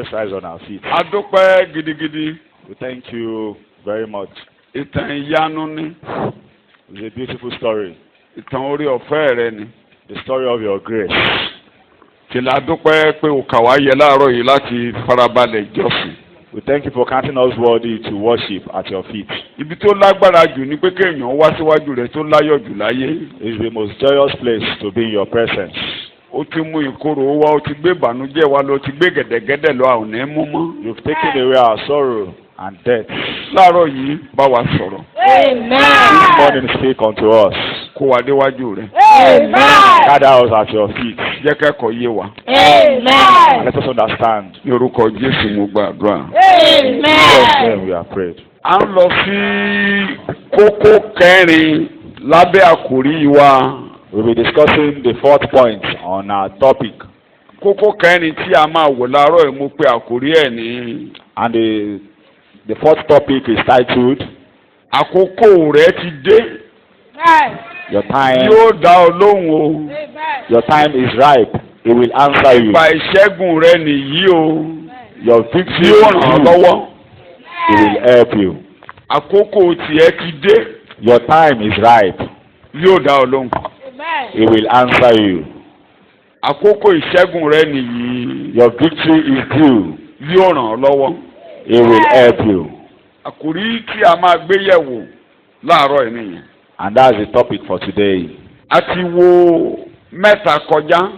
Let's rise on our feet. A dúpẹ́ gidigidi. We thank you very much. Ìtàn ìyanu ni. It's a beautiful story. Ìtàn orí ọ̀fẹ́ rẹ ni. The story of your grace. Tìlà dúpẹ́ pé o kà wá yẹ láàárọ̀ yìí láti farabalẹ̀ jọ́sìn. We thank you for counting us worthy to worship at your feet. Ibi tó lágbára jù ni pé kéèyàn wá síwájú rẹ tó láyọ̀ jù láyé. It's the most joyous place to be in your presence. O ti mú ìkorò wá, o ti gbé ìbànújẹ́ wá lọ, o ti gbé gẹ̀dẹ̀gẹ̀dẹ̀ lọ, àwọn ò ní mú mọ́. You've taken away our sorrow and death. Láàárọ̀ yìí bá wa sọ̀rọ̀. Amen. This morning speak unto us. Kó wa déwájú rẹ. Amen. Gather us at your feet. Jẹ́ kẹ́kọ̀ọ́ yé wa. And Amen. let us understand. Ní orúkọ Jésù mo gbàdúrà. In Jesus' Amen. name we are prayed. À ń lọ sí kókó kẹrin lábẹ́ àkòrí wa. We'll be discussing the fourth point on our topic. Kókó kẹrin tí a máa wò láàárọ̀ yìí mo pe àkòrí ẹ̀ ní. And the fourth topic is titled, Àkókò rẹ ti dé. Your time, Yóò dá ọ lóhùn o. your time is ripe. It will answer you. Ìgbà ìṣẹ́gun rẹ nìyí o. Your victory Yóò ràn ọ́ is lọ́wọ́. It will help you. Àkókò tiẹ̀ ti dé. Your time is ripe. Yóò dá ọ lóhùn. It will answer you. Àkókò ìṣẹ́gun rẹ nìyí. Your victory is due. Yóò ràn ọ́ lọ́wọ́. It will help you. Àkòrí tí a máa gbé yẹ̀wò láàárọ̀ yìí nìyẹn. And that's the topic for today. A ti wo mẹ́ta kọjá.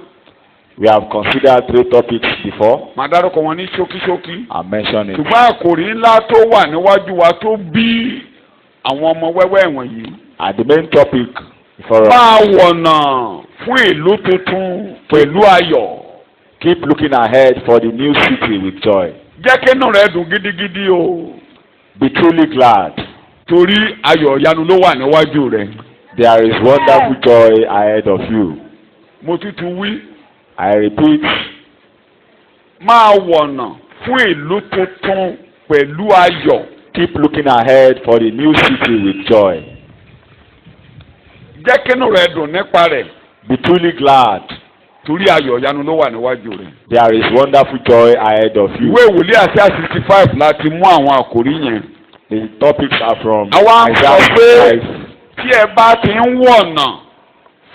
We have considered 3 topics before. Màá dárúkọ wọn ní ṣókíṣókí. I mentioned it. Ṣùgbọ́n àkòrí ńlá tó wà níwájú wa tó bí àwọn ọmọ wẹ́wẹ́ wọ̀nyí. And the main topic for us, Máa wọ̀nà fún ìlú tuntun pẹ̀lú ayọ̀. keep looking ahead for the new city with joy. Jẹ́ kínú rẹ dùn gidigidi o. Be truly glad. Torí ayọ̀ ìyanu ló wà níwájú rẹ. There is wonderful joy ahead of you. Mo tútù wí. I repeat, Máa wọ̀nà fún ìlú tuntun pẹ̀lú ayọ̀. keep looking ahead for the new city with joy. Jẹ́ kínú rẹ dùn nípa rẹ̀. Be truly glad. Torí ayọ̀ ìyanu ló wà níwájú rẹ. There is wonderful joy ahead of you. Ìwé ìwòlé Àìsáyà 65 láti mú àwọn àkòrí yẹn. The topics are from Àwa ń sọ Isaiah pé 65. tí ẹ bá ti ń wọ̀nà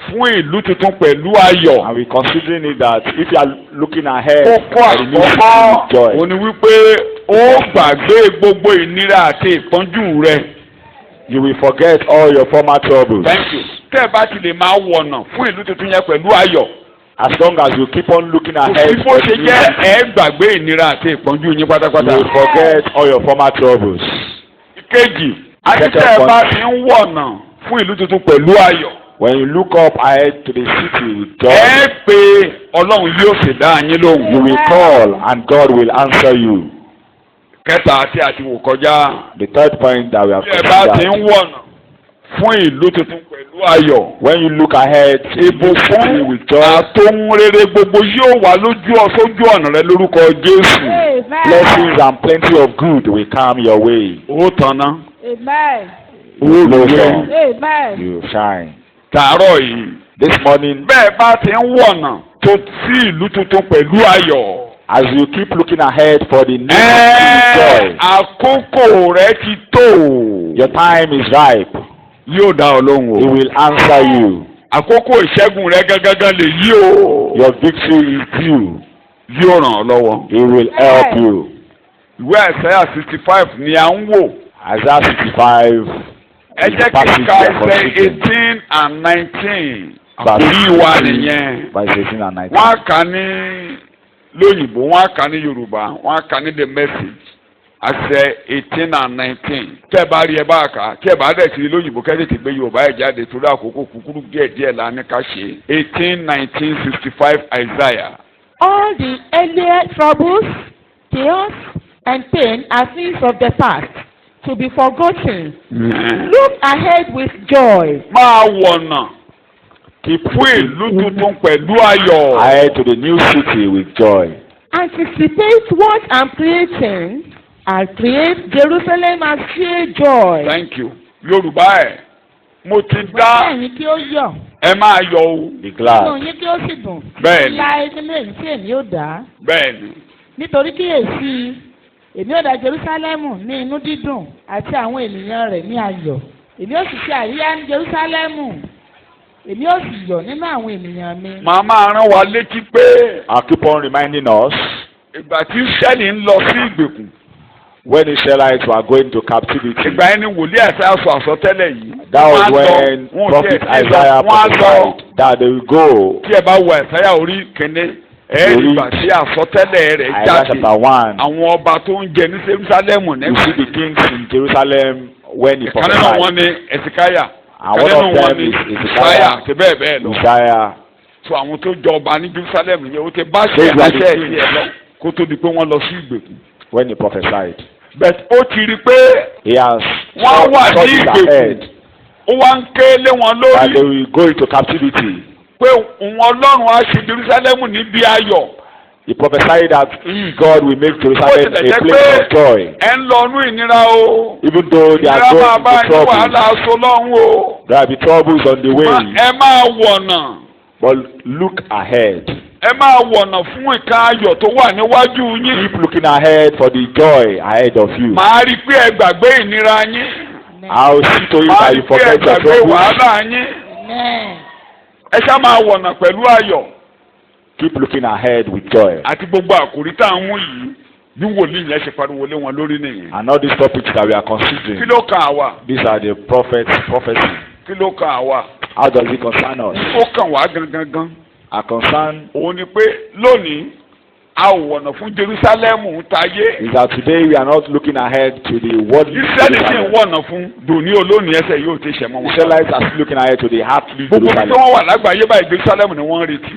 fún ìlú tuntun pẹ̀lú ayọ̀. And we considering it that if you are looking ahead Kókó for the new city with àkọ́kọ́ joy, òní wípé ó gbàgbé gbogbo ìnira àti ìpọ́njú rẹ. you will forget all your former troubles. Thank you. Tẹ́ ẹ bá ti lè máa wọ̀nà fún ìlú tuntun yẹn pẹ̀lú ayọ̀. As long as you keep on looking Kò ahead sí bó for ṣe the new jẹ́ city, ẹ gbàgbé ìnira àti ìpọ́njú yín you pátápátá. will forget all your former troubles. Ìkejì, àti tẹ́ ẹ bá ti ń wọ̀nà fún ìlú tuntun pẹ̀lú ayọ̀. When you look up ahead to the city with joy, Ẹ pé Ọlọ́run yóò sì dá yín lóhùn. you will call and God will answer you. Kẹta tí a ti wò kọjá. The third point that we have Bí ẹ bá ti ń considered, wọ̀nà fún ìlú tuntun pẹ̀lú ayọ̀. when you look ahead to the new city Ìbùkún with joy, àtòhun rere gbogbo yóò wà sójú ọ̀nà rẹ lórúkọ Jésù. blessings and plenty of good will come your way. Ó tanná. Amen. You Ó blossom, lóye. Amen. you shine. Tàárọ̀ yìí. This morning, Bẹ́ẹ̀ bá ti ń wọ̀nà tó sí ìlú tuntun pẹ̀lú ayọ̀. as you keep looking ahead for the new city with joy, Àkókò rẹ ti tó. your time is ripe. Yóò dá ọ lóhùn He o. will answer you. Àkókò ìṣẹ́gun rẹ gángan lè yí o. Your victory is due. Yóò ràn ọ́ lọ́wọ́. He will help you. Ìwé Àìsáyà 65 ni à ń wò. Isaiah 65 Ẹ is the jẹ́ kí passage n we ka are ẹsẹ̀ considering. 18 and 19. Verse Àkòrí wa nìyẹn. Verse 18 and 19. Wọ́n á kà ní lóyìnbó, wọ́n á kà ní Yorùbá, wọ́n á kà ní the message. Àṣẹ 18 and 19. Tẹ́ ẹ bá rí ẹ bá kà, tí ẹ bá dẹ̀ sí lóyìnbó kẹ́sì ti gbé Yorùbá ẹ̀ jáde torí àkókò kúkúrú díẹ̀díẹ̀ la ní ká ṣe. 18, 19, 65 Isaiah. All the earlier troubles, chaos, and pain are things of the past, to be forgotten. Look ahead with joy. Máa wọ̀nà fún ìlú tuntun pẹ̀lú ayọ̀. Ahead to the new city with joy. Anticipate what I'm creating, and create Jerusalem as sheer joy. Thank you. Yorùbá ẹ̀, mo ti dá Bẹ́ẹ̀ni kí ó yọ̀. ẹ máa yọ̀ o. Be Inú glad. yín kí ó sì dùn. Bẹ́ẹ̀ni. Láì nílé yìí tí èmi ó dá. Bẹ́ẹ̀ni, nítorí kíyèsí èmi ó dá Jerúsálẹ́mù ní inú dídùn àti àwọn ènìyàn rẹ̀ ní ayọ̀. Èmi ó sì ṣe àríyá ní Jerúsálẹ́mù. Èmi ó sì yọ̀ nínú àwọn ènìyàn mi. Màá máa rán wa létí pé I'll keep on reminding us ìgbà tí Ísírẹ́lì ń lọ sí ìgbèkùn. when the Israelites were going to captivity. Ìgbà yẹn ni wòlíì Àìsáyà sọ àsọtẹ́lẹ̀ yìí. That was Wọ́n á lọ, when wọn ò prophet tiẹ̀ sí lọ, Isaiah wọ́n á lọ. prophesied that they will go. Tí ẹ bá wo Àìsáyà orí kìíní, ìgbà tí àsọtẹ́lẹ̀ rẹ̀ Isaiah jáde. chapter 1. Àwọn ọba tó ń jẹ ní Jerúsálẹ́mù You nígbà see the kings in Jerusalem when he ìkan nínú wọn prophesied. ni Ẹ̀sìkáyà, And ìkan one nínú of wọn them ni is Ìsáyà Isaiah. àti bẹ́ẹ̀ bẹ́ẹ̀ lọ. Isaiah. So àwọn tó jọ ọba ní Jerúsálẹ́mù yẹn ó ti bá ṣe Those were the ìránṣẹ́ kings. ẹ̀ lọ kó tó di pé wọ́n lọ sí ìgbèkùn. When he prophesied. Bẹ́ẹ̀ ó ti rí pé He has wọ́n wà ní saw it ìgbèkùn. ahead Ó wá ń ké lé wọn that they lórí will go into captivity. pé òun Ọlọ́run á ṣe Jerúsálẹ́mù níbi ayọ̀. He prophesied that God will make Jerusalem a place of joy. Ẹ ń lọ inú ìnira o. Even though they are Ìnira máa going bá into yín wàhálà trouble, aṣọ lọ́hùn o. there will be troubles on the way. Ẹ máa wọ̀nà. But look ahead. Ẹ máa wọ̀nà fún ìka ayọ̀ tó wà níwájú yín. Keep looking ahead for the joy ahead of you. Màá rí pé ẹ gbàgbé ìnira yín. I'll see to it Màá that rí you pé ẹ forget your gbàgbé troubles. wàhálà yín. Amen. Ẹ ṣá máa wọ̀nà pẹ̀lú ayọ̀. Keep looking ahead with joy. Àti gbogbo àkòrí tá à ń mú yìí bí wòlíì yẹn ṣe pariwo lé wọn lórí nìyẹn. And all these topics that we are Kí considering, ló kan àwa? these are the prophet's prophecy. Kí ló kan àwa? How does it concern us? Ó kàn wá gangan. Our concern Òun ni pé lónìí a ò wọ̀nà fún Jerúsálẹ́mù táyé. is that today we are not looking ahead to the worldly Ísírẹ́lì sì ń Jerusalem. wọ̀nà fún dòní olónìí ẹsẹ̀ yóò ti ṣẹ̀ mọ́ wọn. Israelites are still looking ahead to the heavenly Gbogbo ibi tí Jerusalem. wọ́n wà lágbàáyé báyìí Jerúsálẹ́mù ni wọ́n ń retí.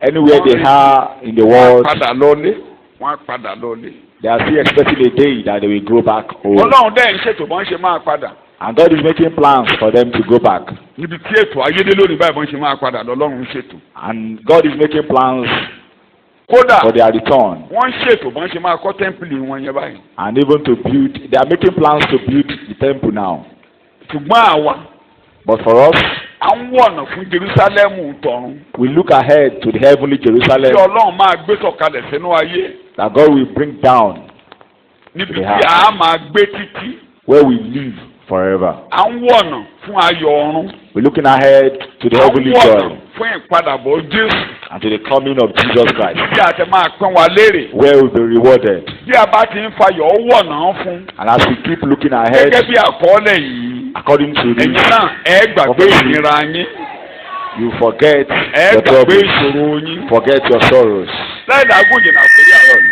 Anywhere they are in the Wọ́n á world, padà lọ́lé. Wọ́n á padà lọ́lé. they are still expecting a day that they will go back home. Ọlọ́run dẹ́yìn ṣètò bọ́n ṣe máa padà. And God is making plans for them to go back. Níbi tí ètò ayédè lónìí báyìí bọ́n ṣe máa padà lọ́lọ́run ń ṣètò. And God is making plans Kódà for their return. wọ́n ń ṣètò bọ́n ṣe máa kọ́ tẹ́ḿpìlì wọn yẹn báyìí. And even to build, they are making plans to build the temple now. Ṣùgbọ́n àwa But for us, à ń wọ̀nà fún Jerúsálẹ́mù tọ̀run. we look ahead to the heavenly Tí Jerusalem Ọlọ́run máa gbé sọ̀kalẹ̀ sínú ayé. that God will bring down, Níbi tí a máa gbé títí. where we live forever. À ń wọ̀nà fún ayọ̀ ọ̀run. We're looking ahead to the À ń heavenly wọ̀nà joy fún ìpadàbọ̀ Jésù. and to the coming of Jesus Christ, Bí a ti máa pín wa lérè. where we'll be rewarded. Bí a bá ti ń fayọ̀ wọ̀nà fún. And as we keep looking ahead, Gẹ́gẹ́ bí àkọọ́lẹ̀ yìí. according to Ẹ̀yin this, náà ẹ gbàgbé ìnira yín. you forget Ẹ your gbàgbé troubles, ìṣòro yín. forget your sorrows. Lẹ́yìn àgùn jìnnà àpèjì àárọ̀ ni.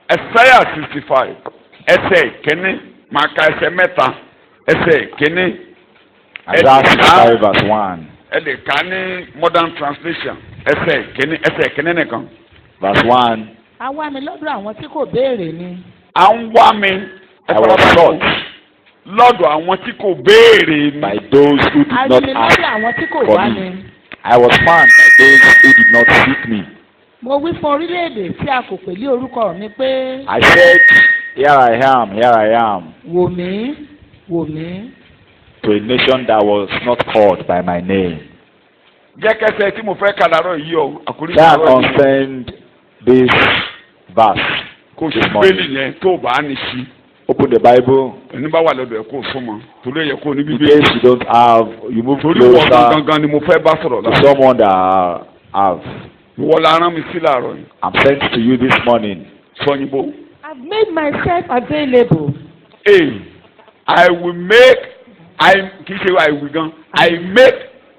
Ẹsáyà 65 ẹsẹ̀ ìkíní máa ka ẹsẹ̀ mẹ́ta ẹsẹ̀ ìkíní. Isaiah 65 verse 1. Ẹ lè kà ní modern translation ẹsẹ̀ ìkíní nìkan. Verse 1. A wá mi lọ́dọ̀ àwọn tí kò béèrè ni. À ń wá mi I was sought lọ́dọ̀ àwọn tí kò béèrè mi. by those who A did rí not mi ask lọ́dọ̀ àwọn tí kò for wá me. mi. I was found by those who did not seek me. Mo wí fún orílẹ̀-èdè tí a kò pè ní orúkọ mi pé I said, here I am, here I am, wò mí, wò mí. to a nation that was not called by my name. Jẹ́ kẹsẹ̀ tí mo fẹ́ kà láàárọ̀ yìí o àkórí Try and láàárọ̀ yìí. understand this verse. Kò sí this morning. bẹ́ẹ̀lì yẹn tó bá ní sí. Open the Bible. Ẹni bá wà lọ́dọ̀ ẹ̀ kó súnmọ́ torí ẹ̀yẹ kó ní In bíbélì. case you don't have, you move Torí wọ́n closer gangan ni mo fẹ́ bá sọ̀rọ̀ to láàárọ̀. someone that have. Ìwọ la rán mi sí láàárọ̀ yìí. I'm sent to you this morning. Sọ́yìnbó. I've made myself available. Hey, I will make kì í ṣe I will gan. I make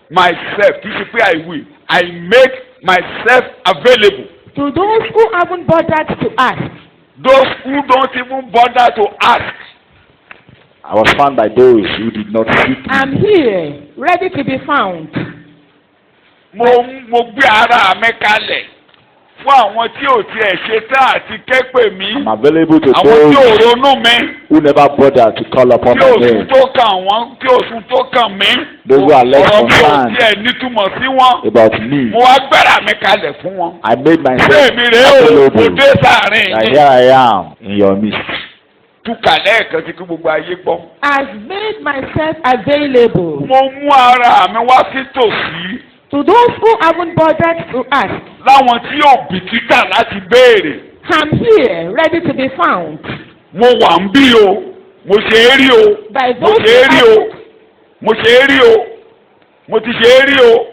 myself kì í ṣe pé I will. I make myself available. To those who haven't bothered to ask. Those who don't even bother to ask. I was found by those who did not seek me. I'm here, ready to be found. Mo gbé ara mi kalẹ̀ fún àwọn tí ò tiẹ̀ ṣe tá àti kẹ́pẹ́ mi. I'm available to Àwọn tí ò those ronú mi. who never bother to call upon Tí my òsùn name. tó kàn wọ́n tí òsùn tó kàn mí. Those who are less Ọ̀rọ̀ mi ò concerned tiẹ̀ nítumọ̀ sí wọn. about me. Mo wá gbéra mi kalẹ̀ fún wọn. I made myself Bẹ́ẹ̀ni rẹ̀ o, mo available. dé sáàrin That yín. here I am in your midst. Túkà lẹ́ẹ̀kan sí kí gbogbo ayé gbọ́. I've made myself available. Mo mú ara mi wá sí tòsí. To those who haven't bothered to ask. Láwọn tí yóò bìkítà láti béèrè I'm here, ready to be found. Mo wà ń bí o, mo ṣe é rí o, By mo those ṣe é rí o, mo ṣe é rí o, mo ti ṣe é rí o.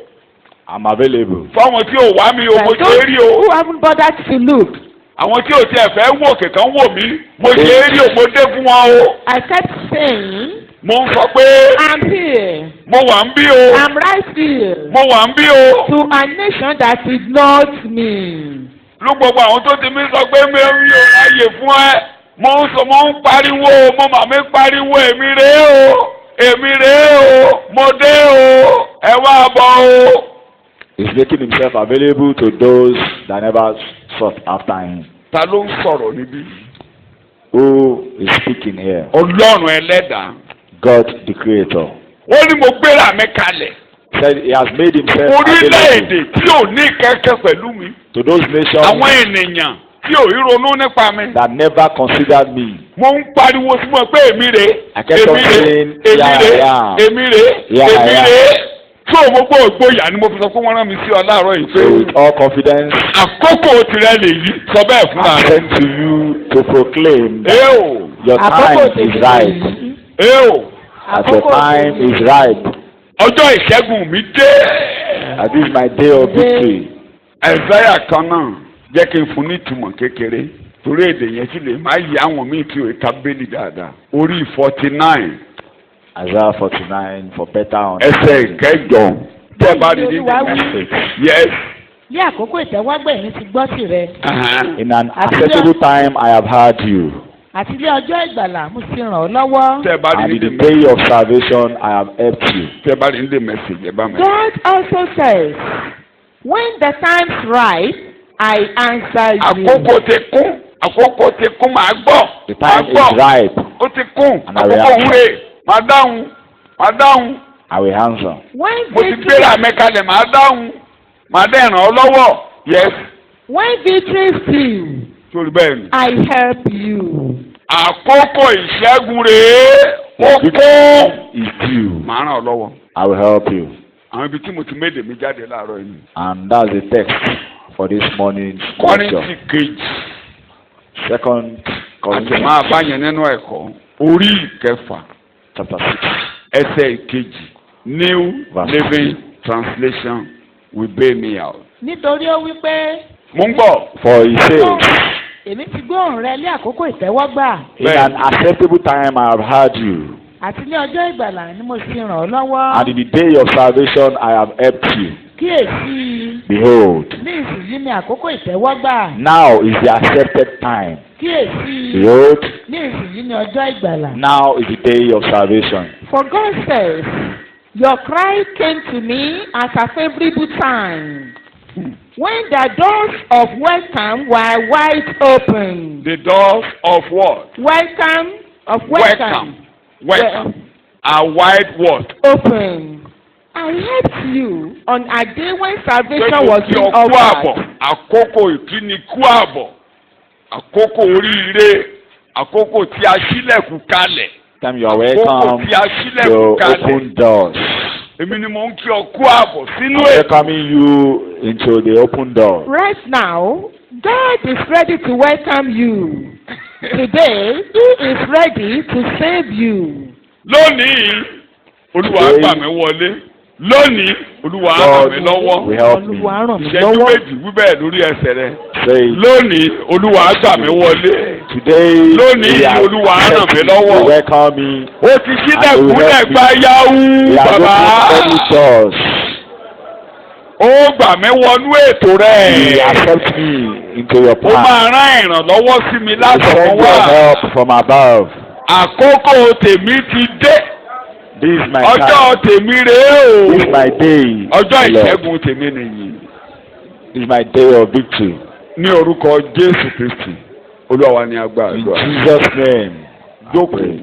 I'm available. Fáwọn tí ò wá mi o, mo by ṣe é those rí o. who haven't bothered to look. Àwọn tí ò tiẹ̀ fẹ́ wò kẹ̀kẹ́ wò mí, mo ṣe é rí o, mo dé fún wọn o. I kept saying, Mo ń sọ pé I'm here, mo wà ń bí o, I'm right here, mo wà ń bí o. to a nation that ignored me. Ló gbogbo àwọn tó ti mí sọ pé mi ò ráyè fún ẹ. Mo ń pariwo, mo màmí pariwo, èmi rèé o, èmi rèé o, mo dé o, ẹ wá bọ̀ o. He's making himself available to those that never sought after him. Ta ló ń sọ̀rọ̀ níbí? Who is speaking here? Ọlọ́run ẹlẹ́dàá. God the Creator. Ó ní mo gbéra mi kalẹ̀. Said he has made himself Orílẹ̀-èdè available tí ò ní kẹ́kẹ́ pẹ̀lú mi. to those nations Àwọn ènìyàn tí ò rí ronú nípa mi. that never considered me. Mo ń pariwo sí wọn pé èmi rèé, I kept on èmi rèé, saying, èmi yeah, rèé, yeah. èmi rèé, Yeah, èmi yeah. rèé. Tó o gbogbo ògbóyà ni mo fi sọ pé wọ́n rán mi sí ọ láàárọ̀ yìí pé So with all confidence, àkókò tirẹ̀ lèyí sọ bẹ́ẹ̀ fúnra I rẹ̀. sent to you to proclaim that Eo, your time is right. eo, As your time is right. ọjọ́ ìṣẹ́gun mi dé. And this is my day of victory. Ẹ̀sáyà kan náà jẹ́ kí n fún ní ìtumọ̀ kékeré torí èdè yẹn sì lè má yí àwọn míì tí ò ká bẹ́ẹ̀lì dáadáa. Orí 49 Isaiah 49 for better ẹsẹ̀ ìkẹjọ tẹ́ bá rí ní understanding. yes. Ní àkókò ìtẹ́wọ́gbà èmi ti gbọ́ tìrẹ. In an acceptable time I have heard you. Àti ilé ọjọ́ ìgbàlà mo ti ràn ọ́ lọ́wọ́. Tẹ́ bá rí And ní in the the day of salvation I have helped you. tẹ́ bá rí ní the message ẹ bá mi. God also says, when the time's right, I answer you. Àkókò ti kún màá gbọ́. The time is ripe. Ó ti kún And I will àkókò answer. òun rè màá dáhùn. I will answer. When Mo ti victory, gbéra mi kalẹ̀ màá dáhùn. Màá dẹ̀ ràn ọ́ lọ́wọ́. Yes. when victory is due, Sori bẹ́ẹ̀ ni. I help you. Àkókò ìṣẹ́gun rèé. Ó kún. Is due. Màá ràn ọ́ lọ́wọ́. I will help you. Àwọn ibi tí mo ti méde mi jáde láàárọ̀ yìí. And that's the text for this morning's Kọ́ríńtì scripture. kejì. 2 Àti Corinthians máa bá yẹn nínú ẹ̀kọ́. Orí ìkẹfà. chapter 6. Ẹsẹ̀ ìkejì. New Verse Living Translation will bail me out. Nítorí ó wí pé Mo ń gbọ́. For he says, èmi ti gbóhùn rẹ ní àkókò ìtẹ́wọ́gbà. in an acceptable time I have heard you. Àti ní ọjọ́ ìgbàlà ni mo ti ràn ọ́ lọ́wọ́. And in the day of salvation I have helped you. Kíyèsí Behold, ní ìsinyìí ni àkókò ìtẹ́wọ́gbà. now is the accepted time. Kíyèsí Behold, ní ìsinyìí ni ọjọ́ ìgbàlà. now is the day of salvation. For God says, your cry came to me at a favorable time, when the doors of welcome were wide open. The doors of what? Welcome, of welcome, Welcome. A wide what? open. I helped you on a day when salvation Pé was kò kí being ọ kú àbọ̀. offered. Àkókò ìkíni kú àbọ̀. Àkókò oríire. Àkókò tí a ṣílẹ̀kùn kalẹ̀. Time you are Àkókò welcome tí a to ṣílẹ̀kùn kalẹ̀. open doors. Èmi ni mo ń kí ọ kú àbọ̀ sínú I'm ètò. welcoming you into the open door. Right now, God is ready to welcome you. Today, He is ready to save you. Lónìí, Olúwa gbà mí wọlé. Lónìí, Olúwa ràn God mí lọ́wọ́. will help me. Olúwa ràn mí Ìṣẹ́jú lọ́wọ́. méjì wí bẹ́ẹ̀ lórí ẹsẹ̀ rẹ. Say, Lónìí, Olúwa gbà mí wọlé. today Lónìí, He has Olúwa ràn mí helped me lọ́wọ́. to welcome me. Ó ti ṣílẹ̀kùn lẹ́gbà yahoo He has bàbá. opened many doors. Ó gbà mí wọnú ètò He rẹ̀. accepts me into your Ó plan. máa rán ìrànlọ́wọ́ sí mi He látọ̀run sends your wá. help from above. Àkókò tèmi ti dé. This is my Ọjọ́ time. tèmi rèé This is o. my day. Ọjọ́ Lord. ìṣẹ́gun tèmi nìyí. This is my day of victory. Ní orúkọ Jésù Kristi, Olúwa wa ni agbára In àdúrà. Jesus' name. Jókòó. Pray.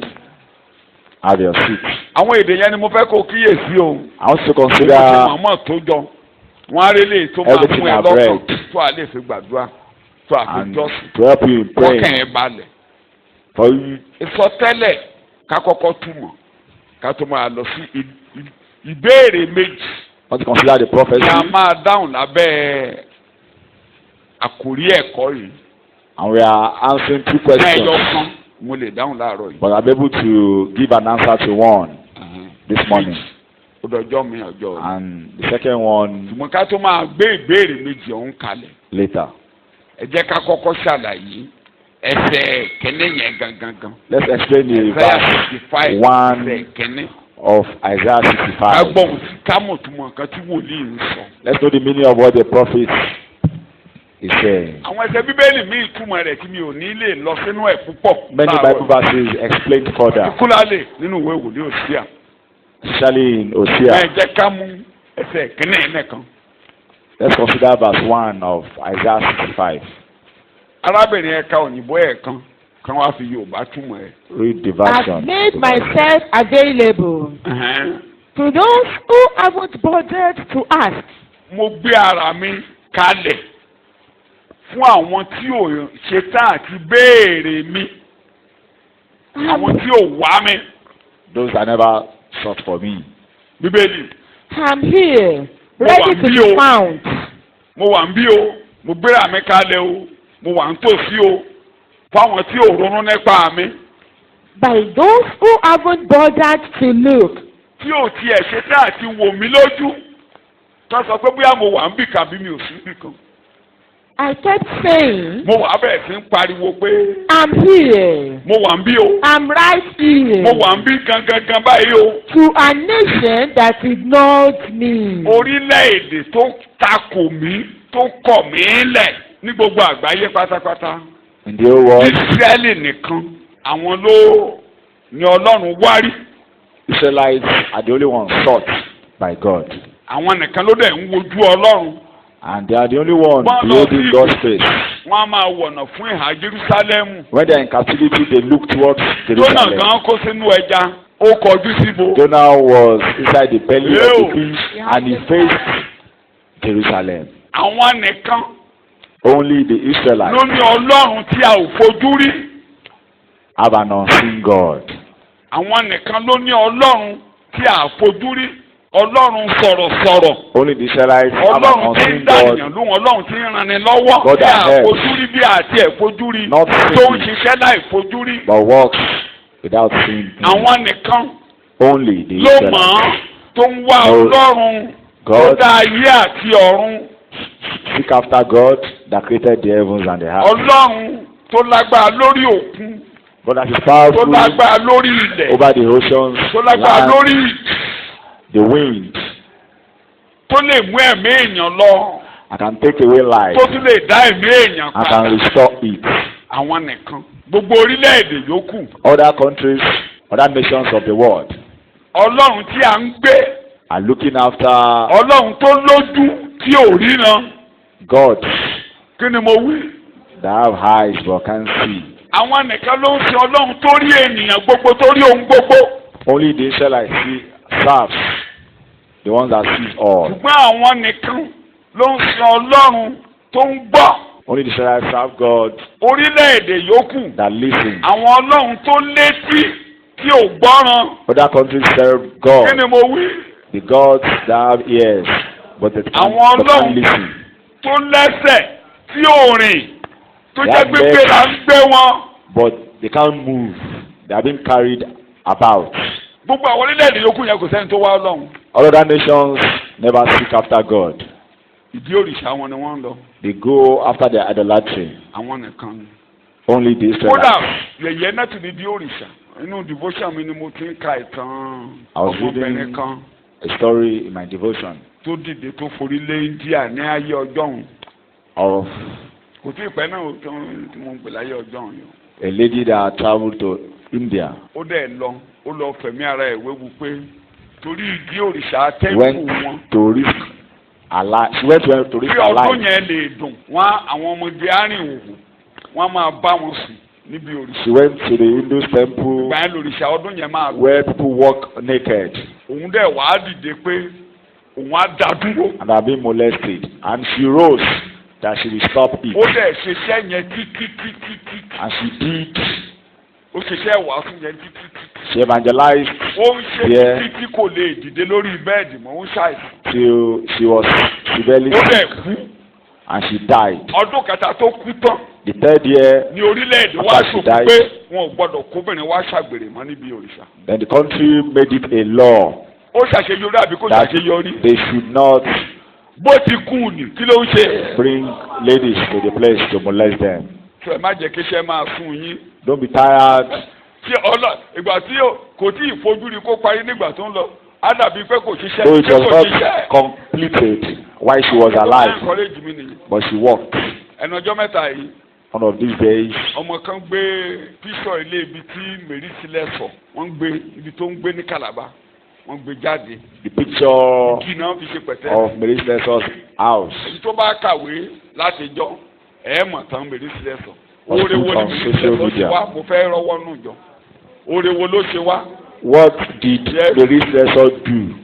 Have your seat. Àwọn èdè yẹn ni mo fẹ́ kó kíyèsí o. I want to Mo ti consider mọ̀ọ́mọ̀ tó jọ. Wọ́n á rí lè tó máa Everything mú ẹ I've lọ́kàn read. tó a lè fi gbàdúrà tó a fi and jọ́sìn. to help you in Wọ́n praying. kàn ẹ́ balẹ̀. For you, Ìsọtẹ́lẹ̀ ká kọ́kọ́ túmọ̀ ká tó máa lọ sí ìbéèrè méjì want to consider the tí a prophecy máa dáhùn lábẹ́ àkórí ẹ̀kọ́ yìí And we are answering 2 ẹyọ questions. kan mo lè dáhùn láàárọ̀ yìí. But I'm able to give an answer to one this morning. ó dọjọ́ mi ọjọ́ rẹ̀. And the second one ṣùgbọ́n ká tó máa gbé ìbéèrè méjì ọ̀hún kalẹ̀. later. ẹ jẹ́ ká kọ́kọ́ ṣàlàyé ẹsẹ̀ kẹ́ni yẹn gangan. Let's explain the Isaiah verse 65 1 ẹsẹ̀ kẹ́ni. of Isaiah ká 65. gbọ́ ohun tí kámọ̀túmọ̀ nǹkan tí wòlíì ń sọ. Let's know the meaning of what the prophet is saying. àwọn ẹsẹ̀ bíbélì mi ìtumọ̀ rẹ̀ tí mi ò ní lè lọ sínú ẹ̀ púpọ̀. Many Bible verses explained further, particularly nínú ìwé wòlíì Hosea. especially in ẹ Hosea. jẹ́ ká mú ẹsẹ̀ kẹ́ni yẹn nìkan. Let's consider verse 1 of Isaiah 65. arábìnrin ẹ̀ka òyìnbó ẹ̀kan kan wá fi Yorùbá túmọ̀ ẹ̀. Read the I've version. made myself available to those who haven't bothered to ask. mo gbé ara mi kalẹ̀ fún àwọn tí ò ṣetán àti béèrè mi, àwọn tí ò wá mi. Those that never sought for me. Bíbélì, I'm here, ready to be found. mo wà ń bí o, mo gbéra mi kalẹ̀ o, mo wà ń tòsí o, fáwọn tí ò ronú nípa mi. By those who haven't bothered to look. Tí ò tiẹ̀ ṣetán àti wò mí lójú, tó sọ pé bóyá mo wà ń bì kan bí mi ò sí bì kan. I kept saying, Mo wà bẹ̀rẹ̀ sí ń pariwo pé I'm here. mo wà ń bí o, I'm right here. mo wà ń bí gangan báyìí o. To a nation that ignored me. Orílẹ̀-èdè tó takò mí, tó kọ̀ mí lẹ̀ ní gbogbo àgbáyé pátápátá. In the whole world, Ísírẹ́lì nìkan àwọn ló ní Ọlọ́run wárí. Israelites are the only ones sought by God. Àwọn nìkan ló dẹ̀ ń wojú Ọlọ́run. And they are the only ones Wọ́n lọ beholding sí God's face. wọ́n á máa wọ̀nà fún ìhà Jerúsálẹ́mù. When they are in captivity, they look towards Jónà Jerusalem. gan kó sínú ẹja, ó kọjú síbo. Jonah was inside the belly of Ew. the fish and he faced Jerusalem. Àwọn nìkan Only the Israelites ló ní Ọlọ́run tí a ò fojú rí. have an unseen God. Àwọn nìkan ló ní Ọlọ́run tí a ò fojú rí. Ọlọ́run sọ̀rọ̀sọ̀rọ̀. Only the Israelites have an Ọlọ́run tí ń unseen dánìyàn God. lóhùn, Ọlọ́run tí ń ranni lọ́wọ́. God Tí that a helps. fojú rí bí àti ẹ̀ fojú rí. Not Tó ń seen, ṣiṣẹ́ láì fojú rí. but works without seeing him. Àwọn nìkan Only the ló mọ̀ ọ́n Israelites tó ń wá Oh, Ọlọ́run tó God dá ayé àti ọ̀run. seek after God that created the heavens and the earth. Ọlọ́run tó lágbára lórí òkun, God that is tó powerful lágbára lórí ilẹ̀, over the oceans, tó lágbára land, lórí the wind. tó lè mú ẹ̀mí èèyàn lọ, I can take away life. tó tún lè dá ẹ̀mí èèyàn I can padà. restore it. Àwọn nìkan. Gbogbo orílẹ̀-èdè yòókù. Other countries, other nations of the world Ọlọ́run tí a ń gbé, are looking after Ọlọ́run tó lójú tí ò ríran. God Kí ni mo wí? that have eyes but can't see. Àwọn nìkan ló ń sin Ọlọ́run tó rí ènìyàn gbogbo, tó rí ohun gbogbo. Only the Israelites serve the ones that sees all. Ṣùgbọ́n àwọn nìkan ló ń sin Ọlọ́run tó ń gbọ́. Only the Israelites serve God Orílẹ̀-èdè yòókù, that listens. àwọn Ọlọ́run tó létí tí ò gbọ́ràn. Other countries serve Kí God, ni mo wí? the gods that have ears but they Àwọn can't Ọlọ́run listen. tó lẹ́sẹ̀ tí ò rìn, tó They jẹ́ have gbígbé legs. là ń gbé wọn. But they can't move. They are being carried about. Gbogbo àwọn orílẹ̀-èdè yòókù yẹn kò sẹ́ni tó wá Ọlọ́run. All other nations never seek after God. Ìdí òrìṣà wọn ni wọ́n ń lọ. They go after their idolatry. Àwọn nìkan ni. Only the Kódà Israelites. yẹ̀yẹ́ náà ti di bí òrìṣà. Inú devotion mi ni mo ti ń ka ìtàn I was ọmọbìnrin reading kan a story in my devotion tó dìde tó forí lé India ní ayé ọjọ́ òun. of Kò tí ì pẹ́ náà tí mo ń pè láyé ọjọ́ òun yìí. a lady that traveled to India. Ó dẹ̀ lọ, ó lọ fẹ̀mí ara ẹ̀ wéwu pé torí ìdí òrìṣà She tẹ́kù went wọn. to risk her life. She went to risk Bí her ọdún life. yẹn lè dùn, àwọn ọmọdé arìn òwò, wọ́n máa bá wọn sùn níbi òrìṣà. She went to the Hindu temple Ìgbà yẹn lòrìṣà ọdún yẹn máa lọ. where people walk naked Òun dẹ̀ wàá dìde pé òun á dá dúró. and are being molested. And she rose that she will stop it. Ó dẹ̀ ṣiṣẹ́ yẹn títí. And she did. Ó ṣiṣẹ́ wàásù yẹn títí. She evangelized Ó ń ṣe Yeah. títí kò lè dìde lórí bẹ́ẹ̀dì mọ́, ó ń ṣàìsàn. till she was severely Ó dẹ̀ sick kú. and she died. Ọdún kẹta tó kú tán, The third year, ní orílẹ̀-èdè wá after she ṣòfin died, pé wọn ò gbọ́dọ̀ kóbìnrin wá ṣàgbèrè mọ́ níbi òrìṣà. then the country made it a law ó ṣàṣeyọrí àbí kò that ṣàṣeyọrí. they should not bó ti kú ni kí ló ń ṣe. bring ladies to the place to molest them. sọ ẹ má jẹ́ kí iṣẹ́ máa fún yín. Don't be tired. tí ìgbà tí kò tí ì fojú rí kó parí nígbà tó ń lọ á dàbí pé kò ṣiṣẹ́ So it ṣé was kò not ṣiṣẹ́. completed while she was alive, encourage mi nìyí. but she worked. ẹnu ọjọ́ mẹ́ta yìí One of these days, ọmọ kan gbé píṣọ ilé ibi tí Mary sílẹ̀ sọ wọ́n gbé ibi tó ń gbé ní Calabar wọ́n gbé jáde. the picture kí náà fi ṣe pẹ̀tẹ́. of Mary Slessor's house èyí tó bá kàwé láti jọ mọ̀ tán Mary sílẹ̀ sọ. was oore wo put ni on Mary social sílẹ̀ sọ ṣe media. wá mo fẹ́ rọwọ́ nù jọ. oore wo ló ṣe wá. What did Mary Slessor do?